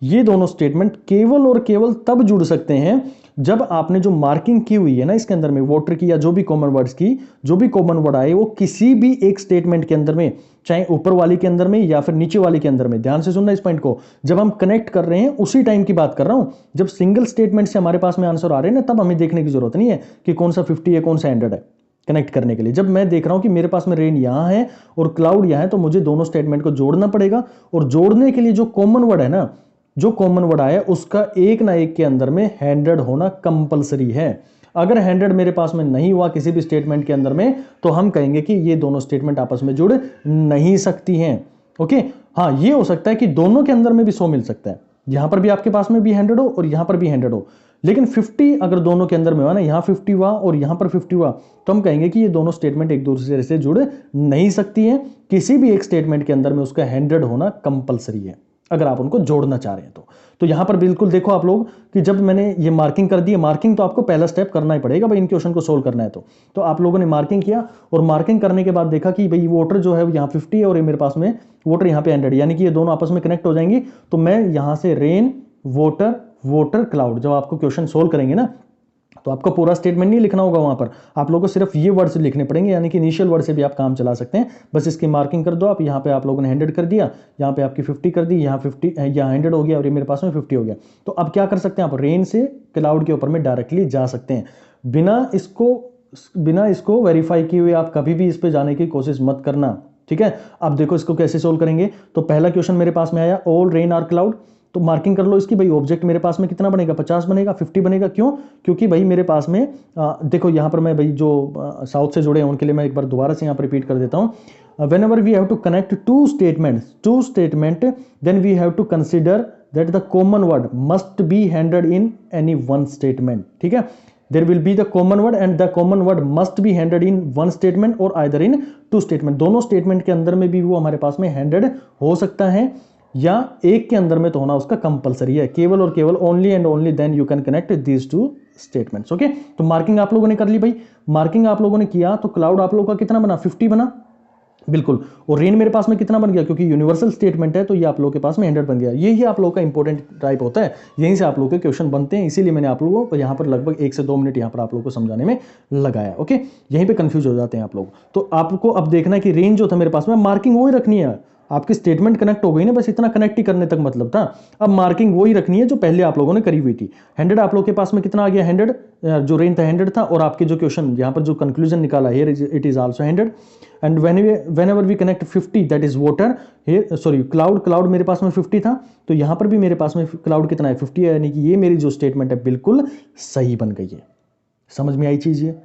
ये दोनों स्टेटमेंट केवल और केवल तब जुड़ सकते हैं जब आपने जो मार्किंग की हुई है ना इसके अंदर में वाटर की या जो भी कॉमन वर्ड्स की, जो भी कॉमन वर्ड आए वो किसी भी एक स्टेटमेंट के अंदर में, चाहे ऊपर वाली के अंदर में या फिर नीचे वाली के अंदर में, ध्यान से सुनना इस पॉइंट को, जब हम कनेक्ट कर रहे हैं उसी टाइम की बात कर रहा हूं, जब सिंगल स्टेटमेंट से हमारे पास में आंसर आ रहे हैं ना, तब हमें देखने की जरूरत नहीं है कि कौन सा 50 है कौन सा 100 है। कनेक्ट करने के लिए जब मैं देख रहा हूं कि मेरे पास में रेन यहां है और क्लाउड यहां है, तो मुझे दोनों स्टेटमेंट को जोड़ना पड़ेगा, और जोड़ने के लिए जो कॉमन वर्ड है ना, जो कॉमन वर्ड आया उसका एक ना एक के अंदर में 100 होना कंपलसरी है। अगर 100 मेरे पास में नहीं हुआ किसी भी स्टेटमेंट के अंदर में, तो हम कहेंगे कि ये दोनों स्टेटमेंट आपस में जुड़ नहीं सकती हैं। ओके, हाँ ये हो सकता है कि दोनों के अंदर में भी 100 मिल सकता है, यहां पर भी आपके पास में भी 100 हो और यहां पर भी 100 हो, लेकिन 50 अगर दोनों के अंदर में हुआ ना, यहां 50 हुआ और यहां पर 50 हुआ, तो हम कहेंगे कि ये दोनों स्टेटमेंट एक दूसरे से जुड़ नहीं सकती हैं, किसी भी एक स्टेटमेंट के अंदर में उसका 100 होना कंपलसरी है। अगर आप उनको जोड़ना चाह रहे हैं तो यहां पर बिल्कुल देखो आप लोग कि जब मैंने ये मार्किंग कर दी, मार्किंग तो आपको पहला स्टेप करना ही पड़ेगा भाई इन क्वेश्चन को सोल्व करना है तो आप लोगों ने मार्किंग किया और मार्किंग करने के बाद देखा कि भाई वोटर जो है यहाँ 50 है और ये मेरे पास में वोटर यहाँ पे 100, यानी कि ये दोनों आपस में कनेक्ट हो जाएंगी। तो मैं यहाँ से रेन वोटर वोटर क्लाउड, जब आपको क्वेश्चन सोल्व करेंगे ना तो आपको पूरा स्टेटमेंट नहीं लिखना होगा, वहां पर आप लोगों को सिर्फ ये वर्ड्स लिखने पड़ेंगे, यानी कि इनिशियल वर्ड से भी आप काम चला सकते हैं। बस इसकी मार्किंग कर दो आप, यहाँ पे आप लोगों ने 100 कर दिया, यहाँ पे आपकी 50 कर दी, यहाँ 50 यहाँ 100 हो गया और ये मेरे पास में 50 हो गया। तो अब क्या कर सकते हैं आप, रेन से क्लाउड के ऊपर में डायरेक्टली जा सकते हैं बिना इसको वेरीफाई किए हुए। आप कभी भी इस पे जाने की कोशिश मत करना, ठीक है। अब देखो इसको कैसे सोल्व करेंगे। तो पहला क्वेश्चन मेरे पास में आया ऑल रेन आर क्लाउड, तो मार्किंग कर लो इसकी भाई। ऑब्जेक्ट मेरे पास में कितना बनेगा, 50 बनेगा, 50 बनेगा। क्यों? क्योंकि भाई मेरे पास में देखो यहाँ पर मैं भाई जो साउथ से जुड़े हैं उनके लिए मैं एक बार दोबारा से यहाँ पर रिपीट कर देता हूँ। Whenever we have to connect two statement then we have to consider that the common word must be handled in any one statement, ठीक है। There will be the common word and the common word must be handled in one statement और either in two statement. दोनों statement के अंदर में भी वो हमारे पास में हैंडल्ड हो सकता है या एक के अंदर में तो होना उसका कंपलसरी है। केवल और केवल only and only then you can connect these two statements. Okay, तो मार्किंग आप लोगों ने कर ली भाई। मार्किंग आप लोगों ने किया तो क्लाउड आप लोगों का कितना बना, 50 बना, बिल्कुल। और रेन मेरे पास में कितना बन गया, क्योंकि यूनिवर्सल स्टेटमेंट है तो ये आप लोगों के पास में 100 बन गया। यही आप लोगों का इंपॉर्टेंट टाइप होता है, यहीं से आप लोगों के क्वेश्चन बनते हैं। इसीलिए मैंने आप लोगों को यहाँ पर लगभग 1 से 2 मिनट यहाँ पर आप लोगों को समझाने में लगाया। ओके, यहीं पे कंफ्यूज हो जाते हैं आप लोग। तो आपको अब देखना है कि रेन जो था मेरे पास में, मार्किंग वही रखनी है। आपकी स्टेटमेंट कनेक्ट हो गई ना, बस इतना कनेक्ट ही करने तक मतलब था। अब मार्किंग वही रखनी है जो पहले आप लोगों ने करी हुई थी। 100 आप लोगों के पास में कितना आ गया, 100 जो रेन था 100 था, और आपके जो क्वेश्चन यहाँ पर जो कंक्लूजन निकाला here it is also 100 and whenever we connect 50 that is water here, sorry cloud मेरे पास में 50 था, तो यहाँ पर भी मेरे पास में क्लाउड कितना है, 50 है, यानी कि ये मेरी जो स्टेटमेंट है बिल्कुल सही बन गई है। समझ में आई चीज ये।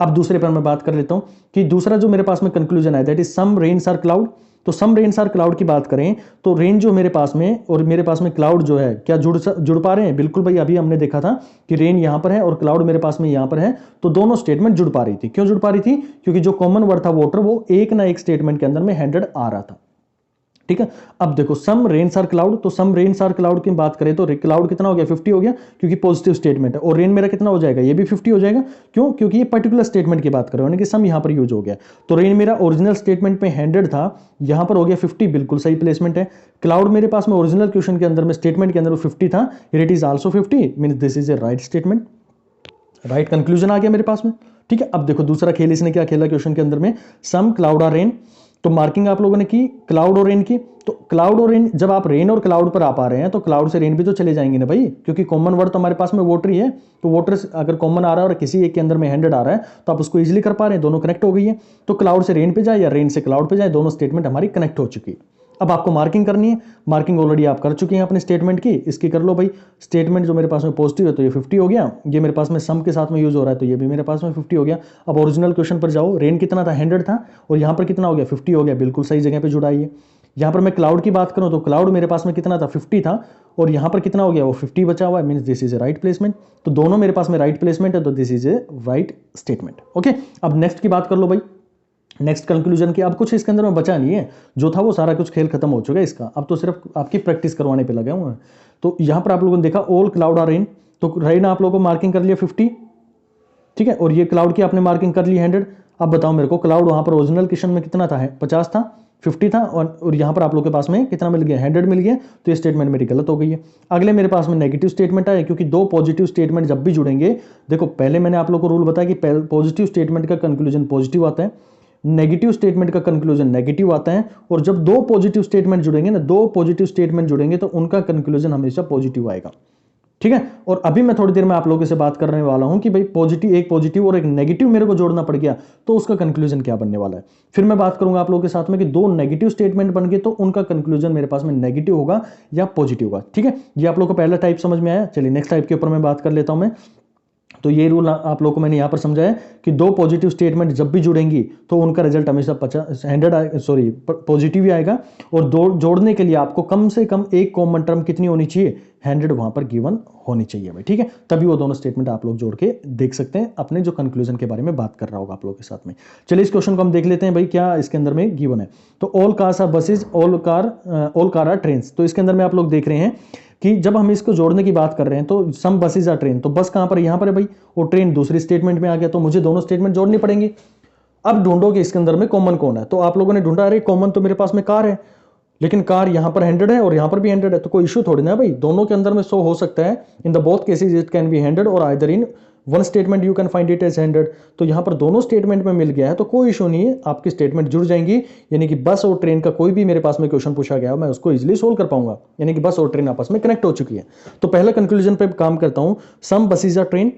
अब दूसरे पर मैं बात कर लेता हूं कि दूसरा जो मेरे पास में कंक्लूजन है that is some rains are cloud. तो सम रेन्स आर क्लाउड की बात करें तो रेन जो मेरे पास में और मेरे पास में क्लाउड जो है क्या जुड़ पा रहे हैं, बिल्कुल भाई। अभी हमने देखा था कि रेन यहां पर है और क्लाउड मेरे पास में यहां पर है, तो दोनों स्टेटमेंट जुड़ पा रही थी। क्यों जुड़ पा रही थी, क्योंकि जो कॉमन वर्ड था वाटर वो एक ना एक स्टेटमेंट के अंदर में 100 आ रहा था, ठीक है। अब देखो सम रेन्स आर क्लाउड, तो सम रेन्स आर क्लाउड की बात करें तो क्लाउड कितना हो गया, 50 हो गया, क्योंकि पॉजिटिव स्टेटमेंट है। और रेन मेरा कितना हो जाएगा, ये भी 50 हो जाएगा। क्यों? क्योंकि ये पर्टिकुलर स्टेटमेंट की बात कर रहे हो, यानी कि सम यहां पर यूज हो गया। तो रेन मेरा ओरिजिनल स्टेटमेंट में 100 था, यहां पर हो गया 50, बिल्कुल सही प्लेसमेंट है। क्लाउड मेरे पास में ओरिजिनल क्वेश्चन के अंदर में स्टेटमेंट के अंदर 50 था, it is also 50 means this is a right statement, right conclusion आ गया मेरे पास में, ठीक है। अब देखो दूसरा खेल इसने क्या खेला क्वेश्चन के अंदर में, सम क्लाउड आर रेन। तो मार्किंग आप लोगों ने की क्लाउड और रेन की। तो क्लाउड और रेन, जब आप रेन और क्लाउड पर आ पा रहे हैं तो क्लाउड से रेन भी तो चले जाएंगे ना भाई, क्योंकि कॉमन वर्ड तो हमारे पास में वाटर ही है। तो वाटर अगर कॉमन आ रहा है और किसी एक के अंदर में 100 आ रहा है तो आप उसको इजीली कर पा रहे हैं, दोनों कनेक्ट हो गई है। तो क्लाउड से रेन पे जाए या रेन से क्लाउड पे जाए, दोनों स्टेटमेंट हमारी कनेक्ट हो चुकी है। अब आपको मार्किंग करनी है। मार्किंग ऑलरेडी आप कर चुके हैं अपने स्टेटमेंट की, इसकी कर लो भाई। स्टेटमेंट जो मेरे पास में पॉजिटिव है तो ये 50 हो गया, ये मेरे पास में सम के साथ में यूज हो रहा है तो ये भी मेरे पास में 50 हो गया। अब ओरिजिनल क्वेश्चन पर जाओ, रेन कितना था, 100 था, और यहाँ पर कितना हो गया, 50 हो गया, बिल्कुल सही जगह पे जुड़ा है। यहाँ पर मैं क्लाउड की बात करूँ तो क्लाउड मेरे पास में कितना था, 50 था, और यहाँ पर कितना हो गया, वो 50 बचा हुआ है, means this is a right placement. तो दोनों मेरे पास में राइट प्लेसमेंट है, तो this is a right statement. Okay, अब नेक्स्ट की बात कर लो भाई, नेक्स्ट कंक्लूजन की। अब कुछ इसके अंदर में बचा नहीं है, जो था वो सारा कुछ खेल खत्म हो चुका है इसका। अब तो सिर्फ आपकी प्रैक्टिस करवाने पे लगे हुए हैं। तो यहां पर आप लोगों ने देखा ऑल क्लाउड आर रेन, तो रेन आप लोगों को मार्किंग कर लिया 50, ठीक है, और ये क्लाउड की आपने मार्किंग कर ली 100। अब बताओ मेरे को, क्लाउड वहां पर ओरिजिनल क्वेश्चन में कितना था, 50 था, 50 था, और यहां पर आप लोग के पास में कितना मिल गया, 100 मिल गया। तो ये स्टेटमेंट मेरी गलत हो गई है। अगले मेरे पास में नेगेटिव स्टेटमेंट आया, क्योंकि दो पॉजिटिव स्टेटमेंट जब भी जुड़ेंगे, देखो पहले मैंने आप लोग को रूल बताया कि पॉजिटिव स्टेटमेंट का कंक्लूजन पॉजिटिव आता है, नेगेटिव स्टेटमेंट का कंक्लूजन नेगेटिव आता है, और जब दो पॉजिटिव स्टेटमेंट जुड़ेंगे ना, दो पॉजिटिव स्टेटमेंट जुड़ेंगे तो उनका कंक्लूजन हमेशा पॉजिटिव आएगा, ठीक है। और अभी मैं थोड़ी देर में आप लोगों से बात करने वाला हूं कि भाई एक पॉजिटिव और एक नेगेटिव मेरे को जोड़ना पड़ गया तो उसका कंक्लूजन क्या बनने वाला है। फिर मैं बात करूंगा आप लोगों के साथ में कि दो नेगेटिव स्टेटमेंट बन गए तो उनका कंक्लूजन मेरे पास में नेगेटिव होगा या पॉजिटिव होगा, ठीक है। ये आप लोगों को पहला टाइप समझ में आया। चलिए नेक्स्ट टाइप के ऊपर मैं बात कर लेता हूं मैं। तो ये रूल आप लोगों को मैंने यहाँ पर समझाया कि दो पॉजिटिव स्टेटमेंट जब भी जुड़ेंगी तो उनका रिजल्ट हमेशा 100 पॉजिटिव ही आएगा। और दो जोड़ने के लिए आपको कम से कम एक कॉमन टर्म कितनी होनी चाहिए, 100 वहां पर गिवन होनी चाहिए भाई, ठीक है। तभी वो दोनों स्टेटमेंट आप लोग जोड़ के देख सकते हैं अपने जो कंक्लूजन के बारे में बात कर रहा होगा आप लोगों के साथ में। चलिए इस क्वेश्चन को हम देख लेते हैं भाई, क्या इसके अंदर में गिवन है। तो all cars are buses, all car are trains. तो इसके अंदर में आप लोग देख रहे हैं कि जब हम इसको जोड़ने की बात कर रहे हैं तो सम बसेज आर ट्रेन, तो बस कहां पर, यहां पर है भाई, और ट्रेन दूसरी स्टेटमेंट में आ गया, तो मुझे दोनों स्टेटमेंट जोड़नी पड़ेंगी। अब ढूंढो कि इसके अंदर में कॉमन कौन है। तो आप लोगों ने ढूंढा, अरे कॉमन तो मेरे पास में कार है, लेकिन कार यहां पर 100 है और यहां पर भी 100 है, तो कोई इशू थोड़ी ना है भाई, दोनों के अंदर में 100 हो सकता है। In the both cases it can be 100 और either in one statement you can find it as 100। तो यहां पर दोनों स्टेटमेंट में मिल गया है तो कोई इशू नहीं है, आपकी स्टेटमेंट जुड़ जाएंगी। यानी कि बस और ट्रेन का कोई भी मेरे पास में क्वेश्चन पूछा गया मैं उसको इजीली सोल्व कर पाऊंगा, यानी कि बस और ट्रेन आपस में कनेक्ट हो चुकी है। तो पहले कंक्लूजन पे काम करता हूं, सम बसेज आर ट्रेन,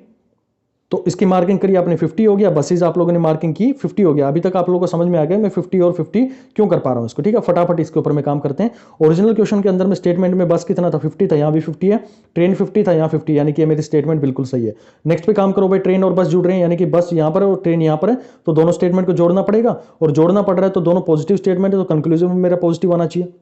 तो इसकी मार्किंग करी आपने 50 हो गया, बसेज आप लोगों ने मार्किंग की 50 हो गया। अभी तक आप लोगों को समझ में आ गया मैं 50 और 50 क्यों कर पा रहा हूं इसको, ठीक है। फटाफट इसके ऊपर में काम करते हैं। ओरिजिनल क्वेश्चन के अंदर में स्टेटमेंट में बस कितना था, 50 था, यहां भी 50 है, ट्रेन 50 था, यहां 50, यानी कि मेरी स्टेटमेंट बिल्कुल सही है। नेक्स्ट पे काम करो भाई, ट्रेन और बस जुड़ रहे हैं, यानी कि बस यहां पर है और ट्रेन यहां पर है, तो दोनों स्टेटमेंट को जोड़ना पड़ेगा, और जोड़ना पड़ रहा है तो दोनों पॉजिटिव स्टेटमेंट है, तो कंक्लूजन में मेरा पॉजिटिव आना चाहिए,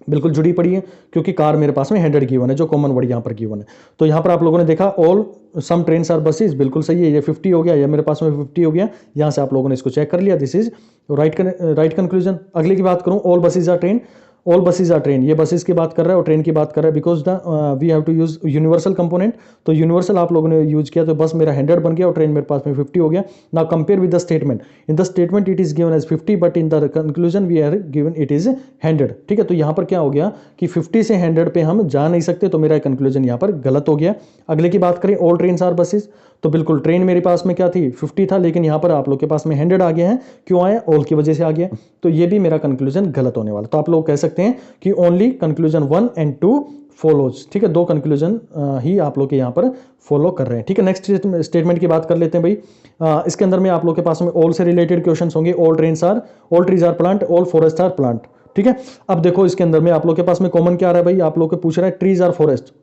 बिल्कुल जुड़ी पड़ी है, क्योंकि कार मेरे पास में 100 गिवन है, जो कॉमन वर्ड यहां पर गिवन है। तो यहां पर आप लोगों ने देखा all some trains are buses, बिल्कुल सही है, ये 50 हो गया, ये मेरे पास में 50 हो गया, यहां से आप लोगों ने इसको चेक कर लिया, दिस इज राइट कंक्लूजन। अगले की बात करूं, all buses are train, all buses are train, ये बसेज की बात कर रहा है और ट्रेन की बात कर रहा है, because the we have to use universal component. तो यूनिवर्सल आप लोगों ने यूज किया, तो बस मेरा 100 बन गया और ट्रेन मेरे पास में 50 हो गया। Now compare with the statement, in the statement it is given as 50 but in the conclusion we are given it is 100, ठीक है। तो यहां पर क्या हो गया कि 50 से 100 पे हम जा नहीं सकते, तो मेरा कंक्लूजन यहां पर गलत हो गया। अगले की बात करें, ऑल ट्रेन आर बसेज, तो बिल्कुल ट्रेन मेरे पास में क्या थी, 50 था, लेकिन यहां पर आप लोग के पास में 100 आ गया है, क्यों आया, ऑल की वजह से आ गया, तो ये भी मेरा कंक्लूजन गलत होने वाला। तो आप लोग कह सकते हैं कि ओनली कंक्लूजन 1 एंड 2 फॉलोज, ठीक है, दो कंक्लूजन ही आप लोग के यहां पर फॉलो कर रहे हैं, ठीक है। नेक्स्ट स्टेटमेंट की बात कर लेते हैं भाई। इसके अंदर में आप लोग के पास में ऑल से रिलेटेड क्वेश्चंस होंगे, all trains are, all trees are plant, all forest are plant, ठीक है। अब देखो इसके अंदर में आप लोग के पास में कॉमन क्या आ रहा है भाई, आप लोग को पूछ रहा है trees are forest,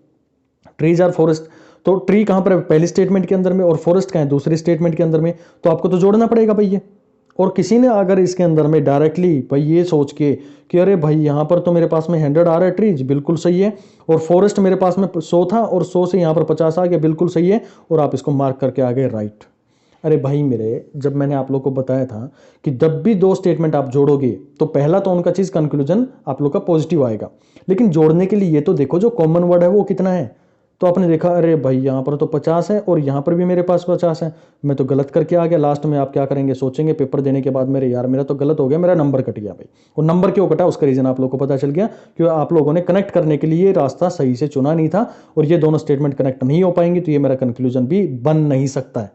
trees are forest, तो ट्री कहां पर है, पहली स्टेटमेंट के अंदर में, और फॉरेस्ट कहां है, दूसरी स्टेटमेंट के अंदर में, तो आपको तो जोड़ना पड़ेगा भाई ये। और किसी ने अगर इसके अंदर में डायरेक्टली भाई ये सोच के कि अरे भाई यहां पर तो मेरे पास में 100 आ रहा है ट्रीज, बिल्कुल सही है, और फॉरेस्ट मेरे पास में 100 था और 100 से यहां पर 50 आ गया, बिल्कुल सही है, और आप इसको मार्क करके आ गए राइट। अरे भाई मेरे, जब मैंने आप लोग को बताया था कि जब भी दो स्टेटमेंट आप जोड़ोगे तो पहला तो उनका चीज कंक्लूजन आप लोग का पॉजिटिव आएगा, लेकिन जोड़ने के लिए ये तो देखो जो कॉमन वर्ड है वो कितना है। तो आपने देखा अरे भाई यहाँ पर तो 50 है और यहाँ पर भी मेरे पास 50 है, मैं तो गलत करके आ गया। लास्ट में आप क्या करेंगे, सोचेंगे पेपर देने के बाद, मेरे यार मेरा तो गलत हो गया, मेरा नंबर कट गया भाई। और नंबर क्यों कटा उसका रीजन आप लोग को पता चल गया, क्योंकि आप लोगों ने कनेक्ट करने के लिए रास्ता सही से चुना नहीं था, और ये दोनों स्टेटमेंट कनेक्ट नहीं हो पाएंगी, तो ये मेरा कंक्लूजन भी बन नहीं सकता है,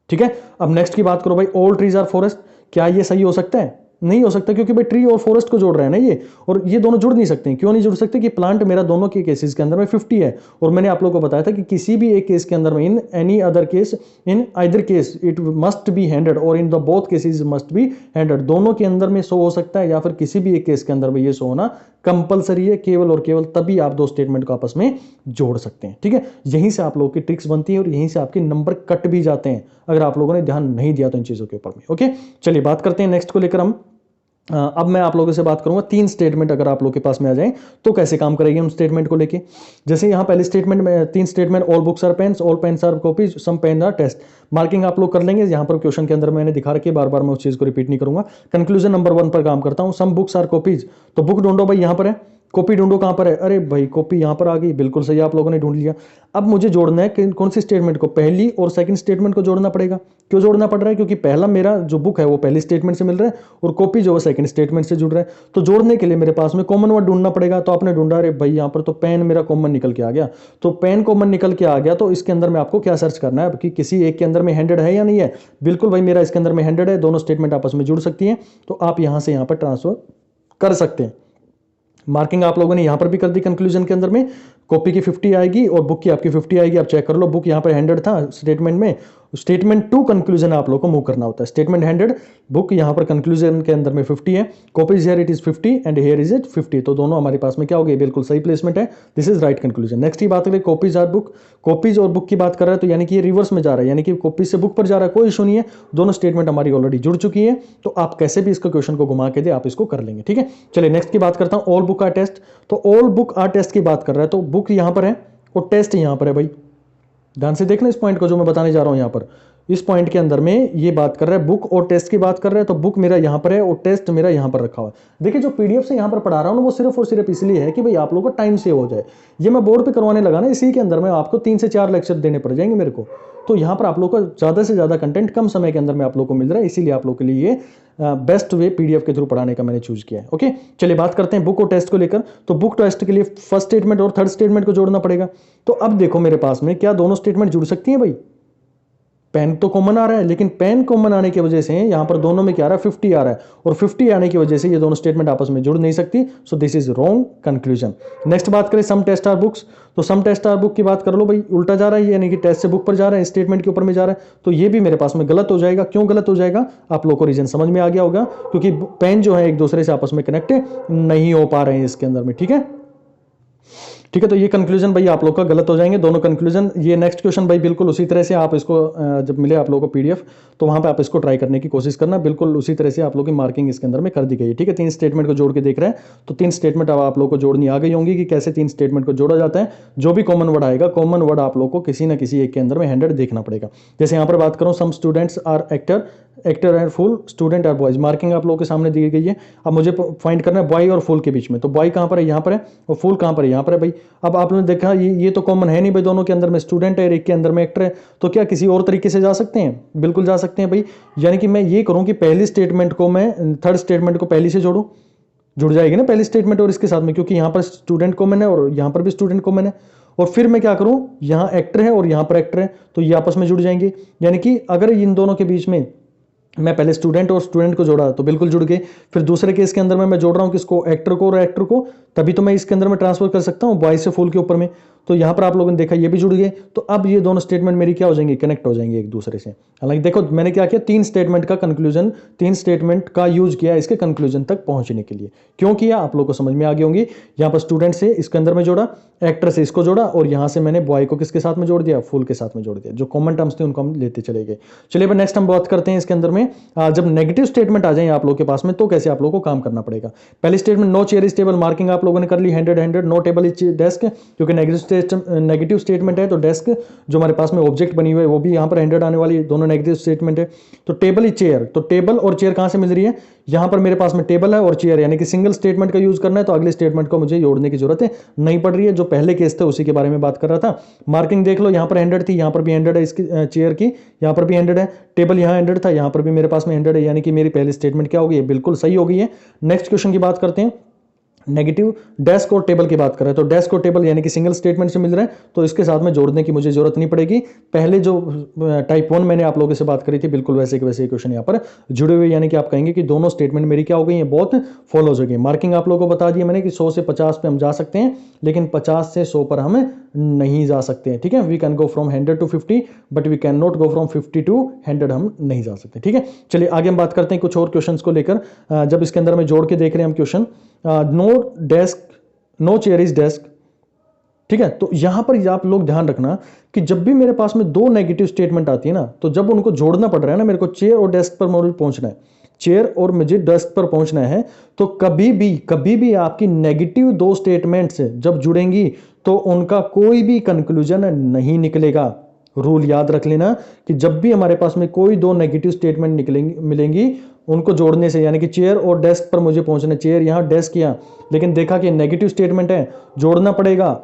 ठीक है। अब नेक्स्ट की बात करो भाई, ऑल ट्रीज आर फॉरेस्ट, क्या ये सही हो सकता है, नहीं हो सकता, क्योंकि भाई ट्री और फॉरेस्ट को जोड़ रहे हैं ना ये, और ये दोनों जुड़ नहीं सकते हैं। क्यों नहीं जुड़ सकते, कि प्लांट मेरा दोनों के केसेस के अंदर में 50 है, और मैंने आप लोगों को बताया था कि किसी भी एक केस के अंदर में, in any other case, in either case it must be 100 और इन the both cases must be 100, दोनों के अंदर में 100 हो सकता है, या फिर किसी भी एक केस के अंदर में ये 100 होना कंपलसरी है, केवल और केवल तभी आप दो स्टेटमेंट को आपस में जोड़ सकते हैं, ठीक है। यहीं से आप लोगों की ट्रिक्स बनती है और यहीं से आपके नंबर कट भी जाते हैं अगर आप लोगों ने ध्यान नहीं दिया तो इन चीजों के ऊपर में। ओके, चलिए बात करते हैं नेक्स्ट को लेकर हम। अब मैं आप लोगों से बात करूंगा, तीन स्टेटमेंट अगर आप लोगों के पास में आ जाए तो कैसे काम करेंगे उन स्टेटमेंट को लेके। जैसे यहां पहले स्टेटमेंट में तीन statement, all books are pens, all pens are copies, some pen are test, marking आप लोग कर लेंगे। यहां पर क्वेश्चन के अंदर मैंने दिखा रखी है, बार बार मैं उस चीज को रिपीट नहीं करूंगा। कंक्लूजन नंबर 1 पर काम करता हूं, सम बुक्स आर कॉपीज, तो बुक ढूंढो भाई, यहां पर है, कॉपी ढूंढो कहां पर है, अरे भाई कॉपी यहां पर आ गई, बिल्कुल सही आप लोगों ने ढूंढ लिया। अब मुझे जोड़ना है कौन सी स्टेटमेंट को, पहली और सेकंड स्टेटमेंट को जोड़ना पड़ेगा। क्यों जोड़ना पड़ रहा है, क्योंकि पहला मेरा जो बुक है वो पहली स्टेटमेंट से मिल रहा है और कॉपी जो है सेकंड स्टेटमेंट से जुड़ रहा है, तो जोड़ने के लिए मेरे पास में कॉमन वर्ड ढूंढना पड़ेगा। तो आपने ढूंढा, अरे भाई यहां पर तो पेन मेरा कॉमन निकल के आ गया, तो पेन कॉमन निकल के आ गया, तो इसके अंदर में आपको क्या सर्च करना है कि किसी एक के अंदर में 100 है या नहीं है। बिल्कुल भाई मेरा इसके अंदर में 100 है, दोनों स्टेटमेंट आपस में जुड़ सकती है, तो आप यहां से यहां पर ट्रांसफर कर सकते हैं। मार्किंग आप लोगों ने यहां पर भी कर दी, कंक्लूजन के अंदर में कॉपी की 50 आएगी और बुक की आपकी 50 आएगी। आप चेक कर लो, बुक यहां पर 100 था स्टेटमेंट में, स्टेटमेंट टू कंक्लूजन आप लोग को मूव करना होता है। स्टेटमेंट 100 बुक यहाँ पर कंक्लूजन के अंदर में 50 है, copies here it is 50 and here is it 50, तो दोनों हमारे पास में क्या हो गए, बिल्कुल सही प्लेसमेंट है, this is right conclusion. Next की बात करें कॉपीज आर बुक, कॉपीज और बुक की बात कर रहा है तो यानी कि ये रिवर्स में जा रहा है, यानी कि कॉपीज से बुक पर जा रहा है, कोई इशू नहीं है, दोनों स्टेटमेंट हमारी ऑलरेडी जुड़ चुकी है, तो आप कैसे भी इसका क्वेश्चन को घुमा के दे आप इसको कर लेंगे। ठीक है, चलिए नेक्स्ट की बात करता हूं, ऑल बुक आर टेस्ट, तो ऑल बुक आर टेस्ट की बात कर रहा है, तो बुक यहां पर है और टेस्ट यहां पर है। भाई ध्यान से देखना इस पॉइंट को जो मैं बताने जा रहा हूं, यहां पर इस पॉइंट के अंदर में ये बात कर रहा है, बुक और टेस्ट की बात कर रहा है, तो बुक मेरा यहां पर है और टेस्ट मेरा यहां पर रखा हुआ है। देखिए जो पीडीएफ से यहां पर पढ़ा रहा हूं ना, वो सिर्फ और सिर्फ इसलिए है कि भाई आप लोगों को टाइम सेव हो जाए। ये मैं बोर्ड पे करवाने लगा ना, इसी के अंदर में आपको 3 से 4 लेक्चर देने पड़ जाएंगे मेरे को, तो यहां पर आप लोग को ज्यादा से ज्यादा कंटेंट कम समय के अंदर में आप लोग को मिल रहा है, इसीलिए आप लोग के लिए ये बेस्ट वे पीडीएफ के थ्रू पढ़ाने का मैंने चूज किया है। ओके, चलिए बात करते हैं बुक और टेस्ट को लेकर। तो बुक टेस्ट के लिए फर्स्ट स्टेटमेंट और थर्ड स्टेटमेंट को जोड़ना पड़ेगा। तो अब देखो मेरे पास में क्या दोनों स्टेटमेंट जुड़ सकती हैं भाई, पेन तो कॉमन आ रहा है, लेकिन पेन कॉमन आने की वजह से यहां पर दोनों में क्या आ रहा है, 50 आ रहा है, और 50 आने की वजह से ये दोनों स्टेटमेंट आपस में जुड़ नहीं सकती, so this is wrong conclusion. Next बात करें सम टेस्ट आर बुक्स, तो सम टेस्ट आर बुक की बात कर लो भाई, उल्टा जा रहा है, यानी कि टेस्ट से बुक पर जा रहा है, स्टेटमेंट के ऊपर में जा रहा है, तो ये भी मेरे पास में गलत हो जाएगा। क्यों गलत हो जाएगा, आप लोग को रीजन समझ में आ गया होगा, क्योंकि पेन जो है एक दूसरे से आपस में कनेक्ट नहीं हो पा रहे हैं इसके अंदर में। ठीक है, ठीक है, तो ये कंक्लूजन भाई आप लोग का गलत हो जाएंगे दोनों कंक्लूजन। ये नेक्स्ट क्वेश्चन भाई बिल्कुल उसी तरह से आप इसको जब मिले आप लोगों को पीडीएफ, तो वहां पे आप इसको ट्राई करने की कोशिश करना, बिल्कुल उसी तरह से आप लोगों की मार्किंग इसके अंदर में कर दी गई है। ठीक है, 3 स्टेटमेंट को जोड़ के देख रहे हैं, तो 3 स्टेटमेंट अब आप लोग को जोड़नी आ गई होंगी कि कैसे 3 स्टेटमेंट को जोड़ा जाता है। जो भी कॉमन वर्ड आएगा, कॉमन वर्ड आप लोग को किसी ना किसी एक के अंदर में 100 देखना पड़ेगा। जैसे यहाँ पर बात करूँ, some students are actor, actor and fool, student are boys, marking आप लोगों के सामने दी गई है। अब मुझे फाइंड करना है बॉय और फुल के बीच में, तो बॉय कहां पर है, यहां पर है, और फुल कहां पर है, यहां पर है भाई। अब आपने देखा ये तो कॉमन है नहीं भाई, दोनों के अंदर में स्टूडेंट है, एक के अंदर में एक्टर है, तो क्या किसी और तरीके से जा सकते हैं, बिल्कुल जा सकते हैं भाई। यानी कि मैं ये करूं कि पहली स्टेटमेंट को मैं थर्ड स्टेटमेंट को पहली से जोड़ूं, जुड़ जाएगी ना पहली स्टेटमेंट और इसके साथ में, क्योंकि यहां पर स्टूडेंट कॉमन है और यहां पर भी स्टूडेंट कॉमन है। और फिर मैं क्या करूं, यहां एक्टर है और यहां पर एक्टर है, तो ये आपस में जुड़ जाएंगे। यानी कि अगर इन दोनों के बीच में मैं पहले स्टूडेंट और स्टूडेंट को जोड़ा तो बिल्कुल जुड़ गए, फिर दूसरे केस के अंदर में मैं जोड़ रहा हूं किसको, एक्टर को और एक्टर को, तभी तो मैं इसके अंदर में ट्रांसफर कर सकता हूं बॉय से फुल के ऊपर में। तो यहां पर आप लोगों ने देखा ये भी जुड़ गए, तो अब ये दोनों स्टेटमेंट मेरी क्या हो जाएंगे, कनेक्ट हो जाएंगे एक दूसरे से। हालांकि देखो मैंने क्या किया, 3 स्टेटमेंट का कंक्लूजन, 3 स्टेटमेंट का यूज किया इसके कंक्लूजन तक पहुंचने के लिए। क्यों किया, आप लोग को समझ में आ गई होंगी। यहां पर स्टूडेंट से इसके अंदर में जोड़ा, एक्टर से इसको जोड़ा, और यहां से मैंने बॉय को किसके साथ में जोड़ दिया, फुल के साथ में जोड़ दिया। जो कॉमन टर्म्स थे उनको हम लेते चले गए। चलिए अब नेक्स्ट हम बात करते हैं इसके अंदर में, जब नेगेटिव स्टेटमेंट आ जाए आप लोग के पास में, तो कैसे आप लोग को काम करना पड़ेगा। पहली statement no chair is table, marking आप लोगों ने कर ली 100, नो टेबल इज डेस्क, क्योंकि नेगेटिव स्टेटमेंट है, तो डेस्क जो हमारे पास में ऑब्जेक्ट बनी हुई है वो भी यहां पर 100 आने वाली है, दोनों नेगेटिव स्टेटमेंट है। तो टेबल इज चेयर, तो टेबल और चेयर कहां से मिल रही है, यहां पर मेरे पास में टेबल है और चेयर, यानी कि सिंगल स्टेटमेंट का यूज करना है, तो अगले स्टेटमेंट को मुझे जोड़ने की जरूरत है नहीं पड़ रही है। जो पहले केस थे उसी के बारे में बात कर रहा था। मार्किंग देख लो, यहां पर 100 थी, यहां पर भी 100 है इसकी चेयर की, यहां पर भी 100 है, टेबल यहां 100 था, यहां पर भी मेरे पास में 100 है, यानी कि मेरी पहली स्टेटमेंट क्या हो गई है, बिल्कुल सही हो गई है। नेक्स्ट क्वेश्चन की बात करते हैं, नेगेटिव डेस्क और टेबल की बात करें, तो डेस्क और टेबल यानी कि सिंगल स्टेटमेंट से मिल रहा है, तो इसके साथ में जोड़ने की मुझे जरूरत नहीं पड़ेगी। पहले जो टाइप 1 मैंने आप लोगों से बात करी थी, बिल्कुल वैसे के वैसे क्वेश्चन यहाँ पर जुड़े हुए, यानी कि आप कहेंगे कि दोनों स्टेटमेंट मेरी क्या हो गई है, बहुत फॉलो हो गई। मार्किंग आप लोगों को बता दिया मैंने कि 100 से 50 पे हम जा सकते हैं, लेकिन 50 से 100 पर हम नहीं जा सकते हैं। ठीक है, we can go from 100 to 50, but we can not go from 50 to 100, हम नहीं जा सकते। ठीक है, चलिए आगे हम बात करते हैं कुछ और क्वेश्चंस को लेकर। जब इसके अंदर में जोड़ के देख रहे हैं हम question, no desk, no chair is desk. ठीक है, तो यहां पर आप लोग ध्यान रखना कि जब भी मेरे पास में 2 नेगेटिव स्टेटमेंट आती है ना, तो जब उनको जोड़ना पड़ रहा है ना, मेरे को चेयर और डेस्क पर मुझे पहुंचना है, चेयर और मुझे डेस्क पर पहुंचना है, तो कभी भी आपकी नेगेटिव 2 स्टेटमेंट्स जब जुड़ेंगी तो उनका कोई भी कंक्लूजन नहीं निकलेगा। रूल याद रख लेना कि जब भी हमारे पास में कोई 2 नेगेटिव स्टेटमेंट निकलेंगी मिलेंगी, उनको जोड़ने से, यानी कि चेयर और डेस्क पर मुझे पहुंचना, चेयर यहां डेस्क यहां, लेकिन देखा कि नेगेटिव स्टेटमेंट है, जोड़ना पड़ेगा,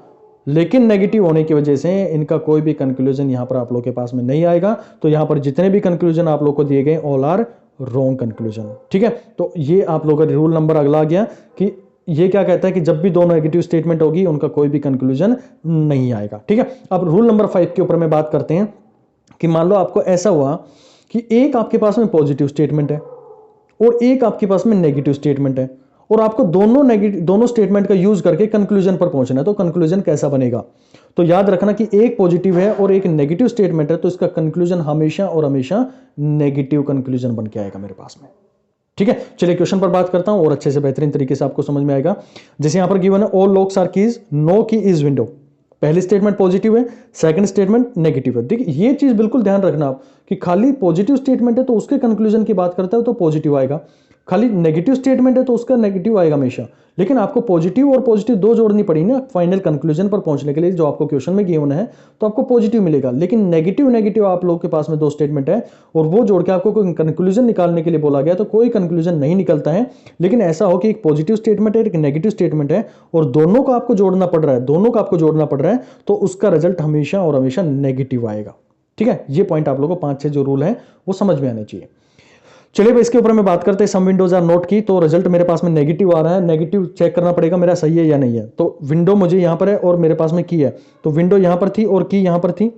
लेकिन नेगेटिव होने की वजह से इनका कोई भी कंक्लूजन यहां पर आप लोग के पास में नहीं आएगा। तो यहां पर जितने भी कंक्लूजन आप लोग को दिए गए ऑल आर रॉन्ग कंक्लूजन। ठीक है, तो ये आप लोगों का रूल नंबर अगला आ गया कि ये क्या कहता है कि जब भी 2 नेगेटिव स्टेटमेंट होगी उनका कोई भी कंक्लूजन नहीं आएगा। ठीक है, अब रूल नंबर 5 के ऊपर में बात करते हैं कि मान लो आपको ऐसा हुआ कि एक आपके पास में पॉजिटिव स्टेटमेंट है और एक आपके पास में नेगेटिव स्टेटमेंट है, और आपको दोनों स्टेटमेंट का यूज करके कंक्लूजन पर पहुंचना है, तो कंक्लूजन कैसा बनेगा। तो याद रखना कि एक पॉजिटिव है और एक नेगेटिव स्टेटमेंट है, तो इसका कंक्लूजन हमेशा और हमेशा नेगेटिव कंक्लूजन बन के आएगा मेरे पास में। ठीक है, चलिए क्वेश्चन पर बात करता हूं और अच्छे से बेहतरीन तरीके से आपको समझ में आएगा। जैसे यहां पर गिवन है all locks are keys, no key is window. पहली स्टेटमेंट पॉजिटिव है, सेकंड स्टेटमेंट नेगेटिव है। देखिए ये चीज बिल्कुल ध्यान रखना आप कि खाली पॉजिटिव स्टेटमेंट है तो उसके कंक्लूजन की बात करता है तो पॉजिटिव आएगा, खाली नेगेटिव स्टेटमेंट है तो उसका नेगेटिव आएगा हमेशा। लेकिन आपको पॉजिटिव और पॉजिटिव दो जोड़नी पड़ी ना फाइनल कंक्लूजन पर पहुंचने के लिए, जो आपको क्वेश्चन में गिवन है तो आपको पॉजिटिव मिलेगा। लेकिन नेगेटिव नेगेटिव आप लोगों के पास में दो स्टेटमेंट है और वो जोड़ के आपको कोई कंक्लूजन निकालने के लिए बोला गया तो कोई कंक्लूजन नहीं निकलता है। लेकिन ऐसा हो कि एक पॉजिटिव स्टेटमेंट है, एक नेगेटिव स्टेटमेंट है और दोनों को आपको जोड़ना पड़ रहा है, दोनों को आपको जोड़ना पड़ रहा है, तो उसका रिजल्ट हमेशा और हमेशा नेगेटिव आएगा। ठीक है, ये पॉइंट आप लोगों को 5-6 जो रूल है वो समझ में आने चाहिए। चलिए भाई इसके ऊपर मैं बात करते हैं। सम विंडोज आर नोट की, तो रिजल्ट मेरे पास में नेगेटिव आ रहा है, नेगेटिव चेक करना पड़ेगा मेरा सही है या नहीं है। तो विंडो मुझे यहां पर है और मेरे पास में की है, तो विंडो यहां पर थी और की यहां पर थी,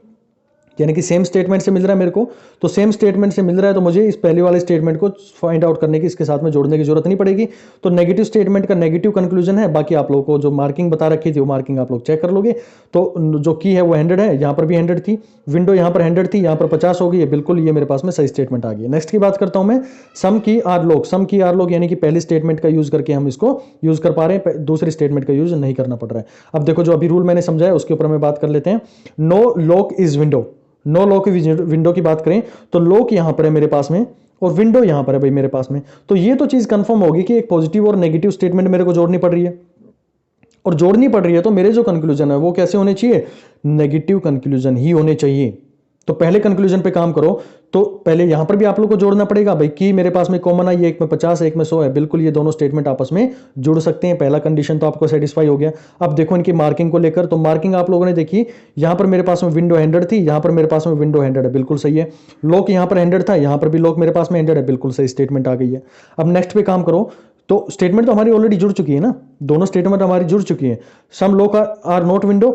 यानी कि सेम स्टेटमेंट से मिल रहा है मेरे को। तो सेम स्टेटमेंट से मिल रहा है तो मुझे इस पहले वाले स्टेटमेंट को फाइंड आउट करने की, इसके साथ में जोड़ने की जरूरत नहीं पड़ेगी। तो नेगेटिव स्टेटमेंट का नेगेटिव कंक्लूजन है, बाकी आप लोगों को जो मार्किंग बता रखी थी वो मार्किंग आप लोग चेक कर लोगे। तो जो की है वो 100 है, यहाँ पर भी 100 थी, विंडो यहाँ पर 100 थी, यहाँ पर 50 हो गई है, बिल्कुल ये मेरे पास में सही स्टेटमेंट आ गई। नेक्स्ट की बात करता हूं मैं, सम की आर लॉग। सम की आर लॉग यानी कि पहले स्टेटमेंट का यूज करके हम इसको यूज कर पा रहे हैं, दूसरी स्टेटमेंट का यूज नहीं करना पड़ रहा है। अब देखो जो अभी रूल मैंने समझाया उसके ऊपर मैं बात कर लेते हैं। No lock is window, no lock window की बात करें तो लॉक यहां पर है मेरे पास में और विंडो यहां पर है भाई मेरे पास में। तो ये तो चीज कंफर्म होगी कि एक पॉजिटिव और नेगेटिव स्टेटमेंट मेरे को जोड़नी पड़ रही है, और जोड़नी पड़ रही है तो मेरे जो कंक्लूजन है वो कैसे होने चाहिए, नेगेटिव कंक्लूजन ही होने चाहिए। तो पहले कंक्लूजन पे काम करो, तो पहले यहां पर भी आप लोग को जोड़ना पड़ेगा भाई कि मेरे पास में कॉमन आई है, एक में 50 है एक में 100 है, बिल्कुल ये दोनों स्टेटमेंट आपस में जुड़ सकते हैं। पहला कंडीशन तो आपको सेटिस्फाई हो गया। अब देखो इनकी मार्किंग को लेकर, तो मार्किंग आप लोगों ने देखी, यहां पर मेरे पास में विंडो 100 थी, यहां पर मेरे पास में विंडो 100 है, बिल्कुल सही है। लॉक यहां पर 100 था, यहां पर भी लॉक मेरे पास में 100 है, बिल्कुल सही स्टेटमेंट आ गई है। अब नेक्स्ट पे काम करो, तो स्टेटमेंट तो हमारी ऑलरेडी जुड़ चुकी है ना, दोनों स्टेटमेंट हमारी जुड़ चुकी है। सम लॉक आर नॉट विंडो,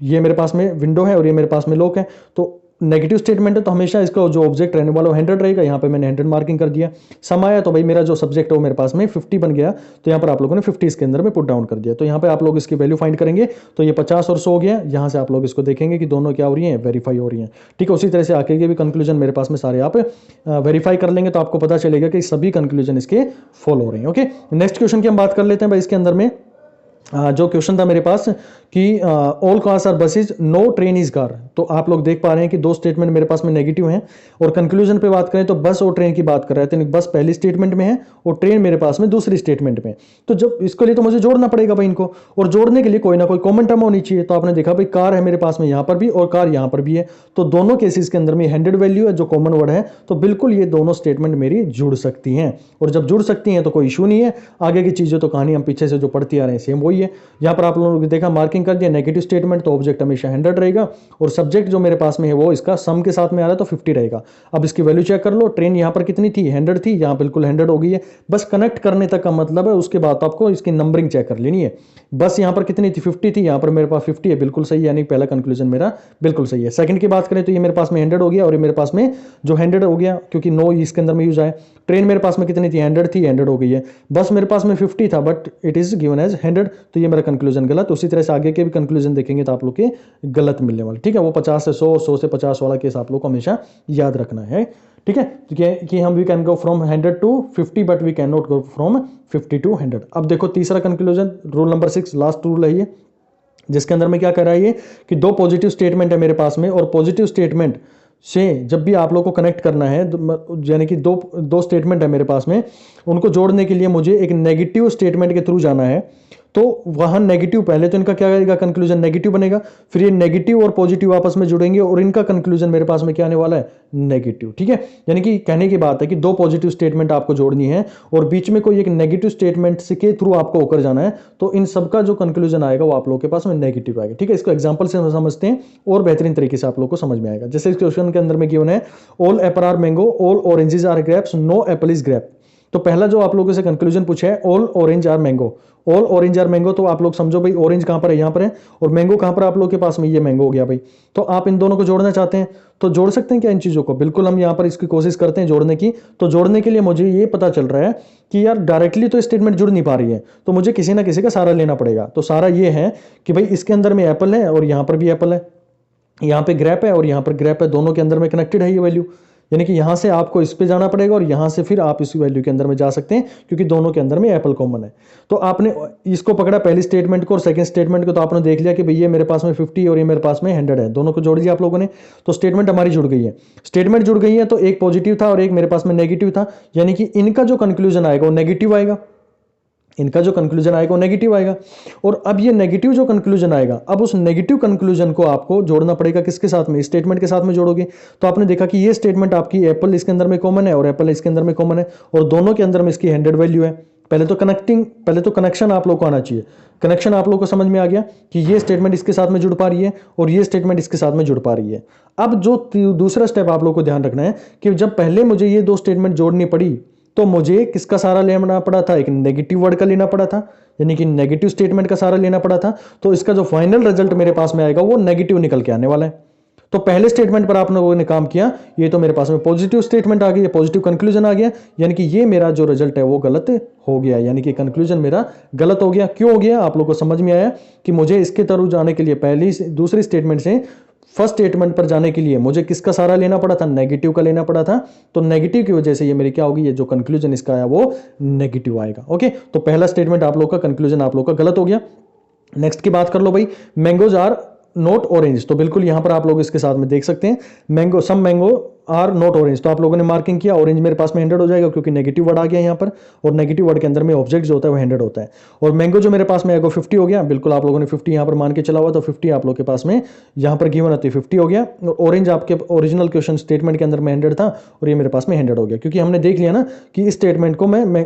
ये मेरे पास में विंडो है और ये मेरे पास में लॉक है, तो नेगेटिव स्टेटमेंट है तो हमेशा इसका जो ऑब्जेक्ट रहने वाला वो 100 रहेगा। यहाँ पे मैंने 100 मार्किंग कर दिया। सम आया तो भाई मेरा जो सब्जेक्ट है वो मेरे पास में 50 बन गया, तो यहाँ पर आप लोगों ने 50 इसके अंदर में पुट डाउन कर दिया। तो यहाँ पे आप लोग इसकी वैल्यू फाइंड करेंगे, तो ये 50 और 100 हो गया। यहाँ से आप लोग इसको देखेंगे कि दोनों क्या हो रही हैं, वेरीफाई हो रही हैं। ठीक है, उसी तरह से आगे के भी कंक्लूजन मेरे पास में सारे आप वेरीफाई कर लेंगे तो आपको पता चलेगा कि सभी कंक्लूजन इसके फॉलो हो रहे हैं। ओके, नेक्स्ट क्वेश्चन की हम बात कर लेते हैं भाई। इसके अंदर में जो क्वेश्चन था मेरे पास कि all cars are buses, no train is car. तो आप लोग देख पा रहे हैं कि दो स्टेटमेंट मेरे पास में नेगेटिव हैं, और कंक्लूजन पे बात करें तो बस और ट्रेन की बात कर रहे थे। बस पहली स्टेटमेंट में है और ट्रेन मेरे पास में दूसरी स्टेटमेंट में। तो जब इसके लिए तो मुझे जोड़ना पड़ेगा भाई इनको, और जोड़ने के लिए कोई ना कोई कॉमन टर्म होनी चाहिए। तो आपने देखा भाई कार है मेरे पास में यहाँ पर भी और कार यहाँ पर भी है, तो दोनों केसेस के अंदर में 100 वैल्यू है जो कॉमन वर्ड है, तो बिल्कुल ये दोनों स्टेटमेंट मेरी जुड़ सकती हैं। और जब जुड़ सकती हैं तो कोई इशू नहीं है, आगे की चीजें तो कहानी हम पीछे से जो पढ़ती आ रहे हैं सेम वही है। यहाँ पर आप लोगों ने देखा मार्किंग कर दिया, नेगेटिव स्टेटमेंट तो ऑब्जेक्ट हमेशा 100 रहेगा, और सब्जेक्ट जो मेरे पास में है वो इसका सम के साथ में आ रहा है तो 50 रहेगा। अब इसकी वैल्यू चेक कर लो, ट्रेन यहाँ पर कितनी थी, 100 थी, यहाँ बिल्कुल 100 हो गई है। बस कनेक्ट करने तक का मतलब है, उसके बाद आपको इसकी नंबरिंग चेक कर लेनी है। बस यहाँ पर कितनी थी, 50 थी, यहाँ पर मेरे पास 50 है, बिल्कुल सही है, यानी पहला कंक्लूजन मेरा बिल्कुल सही है। सेकंड की बात करें तो ये मेरे पास में 100 हो गया और ये मेरे पास में जो 100 हो गया, क्योंकि नो इसके अंदर में यूज आया। ट्रेन मेरे पास में कितनी थी, 100 थी, 100 हो गई है। बस मेरे पास में 50 था but it is given as 100, तो ये मेरा कंक्लूजन गलत। उसी तरह से आगे के भी कंक्लूजन देखेंगे तो आप लोग के गलत मिलने वाले। ठीक है, वो 50 से 100, 100 से 50 वाला केस आप लोग को हमेशा याद रखना है। ठीक है, कि हम we can go from 100 to 50 but we can not go from 50 to 100। अब देखो तीसरा conclusion, rule number 6, last rule है ये, जिसके अंदर में क्या कर रहा है ये कि दो पॉजिटिव स्टेटमेंट है मेरे पास में, और पॉजिटिव स्टेटमेंट से जब भी आप लोग को कनेक्ट करना है, यानी कि दो स्टेटमेंट है मेरे पास में, उनको जोड़ने के लिए मुझे एक नेगेटिव स्टेटमेंट के थ्रू जाना है। तो वहां नेगेटिव, पहले तो इनका क्या करेगा, कंक्लूजन नेगेटिव बनेगा, फिर ये नेगेटिव और पॉजिटिव आपस में जुड़ेंगे और इनका कंक्लूजन मेरे पास में क्या आने वाला है, नेगेटिव। ठीक है, यानी कि कहने की बात है कि दो पॉजिटिव स्टेटमेंट आपको जोड़नी है और बीच में कोई एक नेगेटिव स्टेटमेंट के थ्रू आपको होकर जाना है, तो इन सबका जो कंक्लूजन आएगा वो आप लोगों के पास में नेगेटिव आएगा। ठीक है, इसको एग्जाम्पल से समझते हैं और बेहतरीन तरीके से आप लोग को समझ में आएगा। जैसे इस क्वेश्चन के अंदर में गिवन है, all apple are mango, all oranges are grapes, no apple is grape. तो पहला जो आप लोगों से कंक्लूजन पूछा है, all orange are mango, all orange are mango, तो आप लोग समझो भाई ऑरेंज कहां पर है, यहां पर है, और मैंगो कहां पर आप लोग के पास में, ये मैंगो हो गया भाई। तो आप इन दोनों को जोड़ना चाहते हैं तो जोड़ सकते हैं क्या इन चीजों को, बिल्कुल हम यहां पर इसकी कोशिश करते हैं जोड़ने की। तो जोड़ने के लिए मुझे ये पता चल रहा है कि यार डायरेक्टली तो स्टेटमेंट जुड़ नहीं पा रही है, तो मुझे किसी ना किसी का सहारा लेना पड़ेगा। तो सहारा ये है कि भाई इसके अंदर में एप्पल है और यहां पर भी एप्पल है, यहाँ पे ग्रैप है और यहाँ पर ग्रैप है, दोनों के अंदर में कनेक्टेड है ये वैल्यू, यानी कि यहाँ से आपको इस पे जाना पड़ेगा और यहाँ से फिर आप इस वैल्यू के अंदर में जा सकते हैं, क्योंकि दोनों के अंदर में एप्पल कॉमन है। तो आपने इसको पकड़ा पहली स्टेटमेंट को और सेकंड स्टेटमेंट को, तो आपने देख लिया कि भाई ये मेरे पास में 50 और ये मेरे पास में 100 है, दोनों को जोड़ लिया आप लोगों ने, तो स्टेटमेंट हमारी जुड़ गई है। स्टेटमेंट जुड़ गई है तो एक पॉजिटिव था और एक मेरे पास में नेगेटिव था, यानी कि इनका जो कंक्लूजन आएगा वो नेगेटिव आएगा, इनका जो कंक्लूजन आएगा वो नेगेटिव आएगा। और अब ये नेगेटिव जो कंक्लूजन आएगा, अब उस नेगेटिव कंक्लूजन को आपको जोड़ना पड़ेगा किसके साथ में, स्टेटमेंट के साथ में जोड़ोगे। तो आपने देखा कि ये स्टेटमेंट आपकी एप्पल इसके अंदर में कॉमन है और एप्पल इसके अंदर में कॉमन है, और दोनों के अंदर में इसकी 100 वैल्यू है। पहले तो कनेक्शन आप लोग को आना चाहिए, कनेक्शन आप लोग को समझ में आ गया कि ये स्टेटमेंट इसके साथ में जुड़ पा रही है और ये स्टेटमेंट इसके साथ में जुड़ पा रही है। अब जो दूसरा स्टेप आप लोग को ध्यान रखना है कि जब पहले मुझे ये दो स्टेटमेंट जोड़नी पड़ी तो मुझे किसका सहारा लेना पड़ा था, एक नेगेटिव वर्ड का लेना पड़ा था, यानी कि नेगेटिव स्टेटमेंट का सहारा लेना पड़ा था। तो इसका जो फाइनल रिजल्ट मेरे पास में आएगा वो नेगेटिव निकल के आने वाला है। तो पहले स्टेटमेंट पर आप लोगों ने काम किया, ये तो मेरे पास में पॉजिटिव स्टेटमेंट आ गई, पॉजिटिव कंक्लूजन आ गया, यानी कि ये मेरा जो रिजल्ट है वो गलत हो गया, यानी कि कंक्लूजन मेरा गलत हो गया। क्यों हो गया, आप लोगों को समझ में आया कि मुझे इसके तरफ जाने के लिए पहली दूसरी स्टेटमेंट से फर्स्ट स्टेटमेंट पर जाने के लिए मुझे किसका सहारा लेना पड़ा था, नेगेटिव का लेना पड़ा था। तो नेगेटिव की वजह से ये मेरी क्या होगी, ये जो कंक्लूजन इसका आया वो नेगेटिव आएगा। ओके, तो पहला स्टेटमेंट आप लोग का कंक्लूजन आप लोग का गलत हो गया। नेक्स्ट की बात कर लो भाई, मैंगोज आर नॉट ऑरेंज, तो बिल्कुल यहां पर आप लोग इसके साथ में देख सकते हैं mango, some mango are not orange, तो आप लोगों ने मार्किंग किया, ऑरेंज मेरे पास में 100 हो जाएगा क्योंकि नेगेटिव वर्ड आ गया यहाँ पर, और नेगेटिव वर्ड के अंदर में ऑब्जेक्ट जो होता है वो 100 होता है। और मैंगो जो मेरे पास में आएगा 50 हो गया, बिल्कुल आप लोगों ने 50 यहाँ पर मान के चला हुआ, तो 50 आप लोग के पास में यहाँ पर गिवन होती है 50 हो गया। और ऑरेंज आपके ओरिजिनल क्वेश्चन स्टेटमेंट के अंदर में 100 था और ये मेरे पास में 100 हो गया, क्योंकि हमने देख लिया ना कि इस स्टेटमेंट को मैं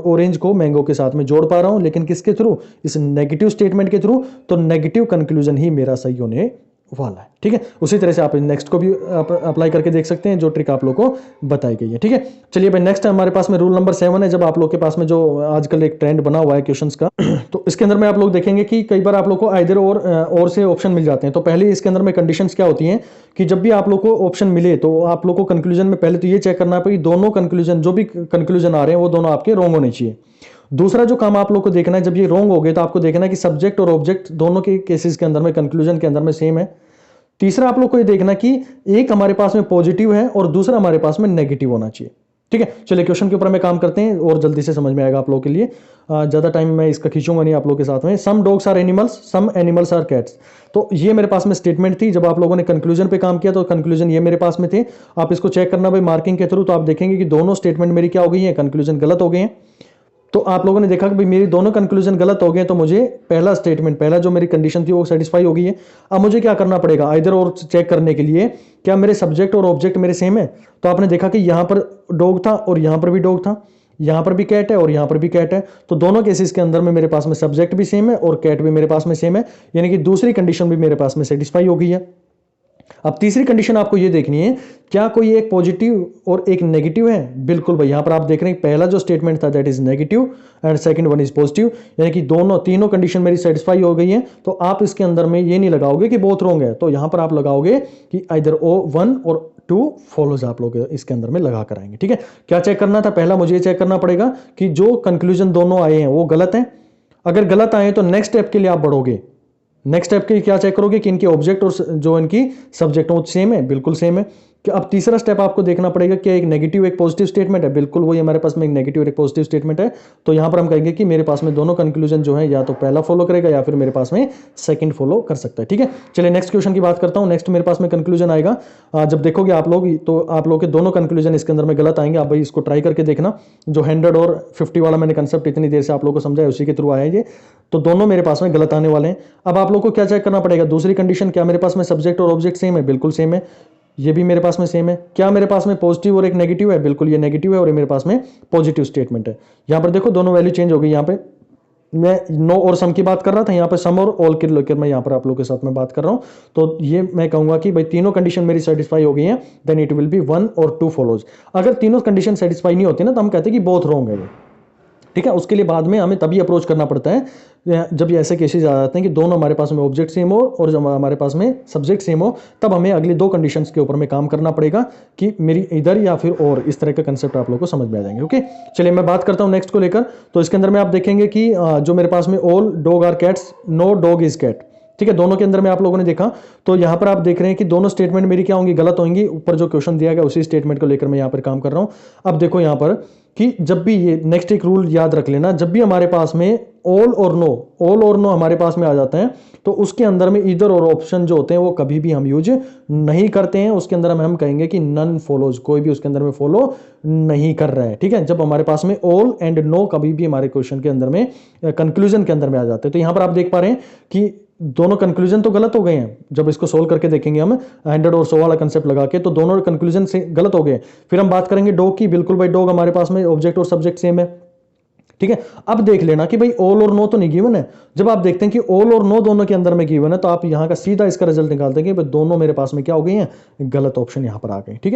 ऑरेंज को मैंगो के साथ में जोड़ पा रहा हूँ, लेकिन किसके थ्रू, इस नेगेटिव स्टेटमेंट के थ्रू। तो नेगेटिव कंक्लूजन ही मेरा सही होने वाला है। ठीक है, उसी तरह से आप नेक्स्ट को भी अप्लाई करके देख सकते हैं, जो ट्रिक आप लोग को बताई गई है। ठीक है, चलिए भाई नेक्स्ट हमारे पास में रूल नंबर 7 है। जब आप लोग के पास में जो आजकल एक ट्रेंड बना हुआ है क्वेश्चंस का तो इसके अंदर में आप लोग देखेंगे कि कई बार आप लोग को आइदर और से ऑप्शन मिल जाते हैं। तो पहले इसके अंदर में कंडीशंस क्या होती हैं कि जब भी आप लोग को ऑप्शन मिले तो आप लोग को कंक्लूजन में पहले तो ये चेक करना है कि दोनों कंक्लूजन, जो भी कंक्लूजन आ रहे हैं वो दोनों आपके रॉन्ग होने चाहिए। दूसरा जो काम आप लोग को देखना है, जब ये रॉन्ग हो गए तो आपको देखना है कि सब्जेक्ट और ऑब्जेक्ट दोनों के केसेस के अंदर में कंक्लूजन के अंदर में सेम है। तीसरा आप लोग को ये देखना कि एक हमारे पास में पॉजिटिव है और दूसरा हमारे पास में नेगेटिव होना चाहिए। ठीक है, चलिए क्वेश्चन के ऊपर में काम करते हैं और जल्दी से समझ में आएगा आप लोगों के लिए, ज्यादा टाइम मैं इसका खींचूंगा नहीं आप लोगों के साथ में। Some dogs are animals, some animals are cats, तो ये मेरे पास में स्टेटमेंट थी। जब आप लोगों ने कंक्लूजन पे काम किया तो कंक्लूजन ये मेरे पास में थे। आप इसको चेक करना भाई मार्किंग के थ्रू, तो आप देखेंगे कि दोनों स्टेटमेंट मेरी क्या हो गई है, कंक्लूजन गलत हो गए हैं। तो आप लोगों ने देखा कि भाई मेरी दोनों कंक्लूजन गलत हो गए, तो मुझे पहला स्टेटमेंट, पहला जो मेरी कंडीशन थी वो सेटिस्फाई हो गई है। अब मुझे क्या करना पड़ेगा, आइदर और चेक करने के लिए क्या मेरे सब्जेक्ट और ऑब्जेक्ट मेरे सेम है। तो आपने देखा कि यहां पर डॉग था और यहां पर भी डॉग था, यहां पर भी कैट है और यहां पर भी कैट है, तो दोनों केसेस के अंदर में मेरे पास में सब्जेक्ट भी सेम है और कैट भी मेरे पास में सेम है, यानी कि दूसरी कंडीशन भी मेरे पास में सेटिस्फाई हो गई है। अब तीसरी कंडीशन आपको ये देखनी है, क्या कोई एक पॉजिटिव और एक नेगेटिव है। बिल्कुल भाई, यहां पर आप देख रहे हैं पहला जो स्टेटमेंट था that is negative and second one is positive, यानी कि तीनों कंडीशन मेरी सेटिस्फाई हो गई है। तो आप इसके अंदर में ये नहीं लगाओगे कि बोथ रॉन्ग है, तो यहां पर आप लगाओगे कि आइदर वन और 2 फॉलोज आप लोग इसके अंदर में लगा कर आएंगे। ठीक है, क्या चेक करना था, पहला मुझे चेक करना पड़ेगा कि जो कंक्लूजन दोनों आए हैं वो गलत है। अगर गलत आए तो नेक्स्ट स्टेप के लिए आप बढ़ोगे, नेक्स्ट स्टेप के क्या चेक करोगे कि इनके ऑब्जेक्ट और जो इनकी सब्जेक्ट वो सेम है, बिल्कुल सेम है। कि अब तीसरा स्टेप आपको देखना पड़ेगा कि एक नेगेटिव एक पॉजिटिव स्टेटमेंट है, बिल्कुल वही हमारे पास में एक नेगेटिव और एक पॉजिटिव स्टेटमेंट है। तो यहां पर हम कहेंगे कि मेरे पास में दोनों कंक्लूजन जो है या तो पहला फॉलो करेगा या फिर मेरे पास में सेकंड फॉलो कर सकता है। ठीक है, चलिए नेक्स्ट क्वेश्चन की बात करता हूं। नेक्स्ट मेरे पास में कंक्लूजन आएगा, जब देखोगे आप लोग तो आप लोग के दोनों कंक्लूजन इसके अंदर में गलत आएंगे। आप भाई इसको ट्राई करके देखना, जो 100 और 50 वाला मैंने कंसेप्ट इतनी देर से आप लोगों को समझाया उसी के थ्रू आया ये, तो दोनों मेरे पास में गलत आने वाले हैं। अब आप लोग को क्या चेक करना पड़ेगा, दूसरी कंडीशन, क्या मेरे पास में सब्जेक्ट और ऑब्जेक्ट सेम है, बिल्कुल सेम है, ये भी मेरे पास में सेम है। क्या मेरे पास में पॉजिटिव और एक नेगेटिव है, बिल्कुल ये नेगेटिव है और ये मेरे पास में पॉजिटिव स्टेटमेंट है। यहां पर देखो दोनों वैल्यू चेंज हो गई, यहां पे मैं नो और सम की बात कर रहा था, यहाँ पे सम और ऑल के लेकर मैं यहाँ पर आप लोगों के साथ में बात कर रहा हूँ। तो ये मैं कहूंगा कि भाई तीनों कंडीशन मेरी सेटिस्फाई हो गई हैं, देन इट विल बी 1 और 2 फॉलोज। अगर तीनों कंडीशन सेटिस्फाई नहीं होती ना, तो हम कहते हैं कि बोथ रॉन्ग है ये, ठीक है। उसके लिए बाद में हमें तभी अप्रोच करना पड़ता है जब ये ऐसे केसेस आ जाते हैं कि दोनों हमारे पास में ऑब्जेक्ट सेम हो और जब हमारे पास में सब्जेक्ट सेम हो, तब हमें अगली दो कंडीशंस के ऊपर में काम करना पड़ेगा कि मेरी इधर या फिर और, इस तरह का कंसेप्ट आप लोगों को समझ में आ जाएंगे। ओके, चलिए मैं बात करता हूं नेक्स्ट को लेकर। तो इसके अंदर में आप देखेंगे कि जो मेरे पास में all dog are cats, no dog is cat, ठीक है। दोनों के अंदर में आप लोगों ने देखा, तो यहां पर आप देख रहे हैं कि दोनों स्टेटमेंट मेरी क्या होंगी, गलत होंगी। ऊपर जो क्वेश्चन दिया गया उसी स्टेटमेंट को लेकर मैं यहां पर काम कर रहा हूं। अब देखो यहां पर कि जब भी ये नेक्स्ट एक रूल याद रख लेना, जब भी हमारे पास में ऑल और नो हमारे पास में आ जाते हैं, तो उसके अंदर में इधर और ऑप्शन जो होते हैं वो कभी भी हम यूज नहीं करते हैं। उसके अंदर हम कहेंगे कि नन फॉलोज, कोई भी उसके अंदर में फॉलो नहीं कर रहा है, ठीक है। जब हमारे पास में ऑल एंड नो कभी भी हमारे क्वेश्चन के अंदर में कंक्लूजन के अंदर में आ जाते हैं। तो यहां पर आप देख पा रहे हैं कि दोनों कंक्लूजन तो गलत हो गए हैं। जब इसको सोल्व करके देखेंगे हम 100 और 100 वाला कंसेप्ट लगा के, तो दोनों कंक्लूजन से गलत हो गए। फिर हम बात करेंगे डॉग की, बिल्कुल भाई डॉग हमारे पास में ऑब्जेक्ट और सब्जेक्ट सेम है, ठीक है। अब देख लेना कि भाई ऑल और नो तो नहीं गिवन है। जब आप देखते हैं कि ऑल और नो दोनों के अंदर में गिवन है, तो आप यहां का सीधा इसका रिजल्ट निकालते हैं कि भाई दोनों मेरे पास में क्या हो गई हैं, गलत ऑप्शन यहां पर आ गए, ठीक है।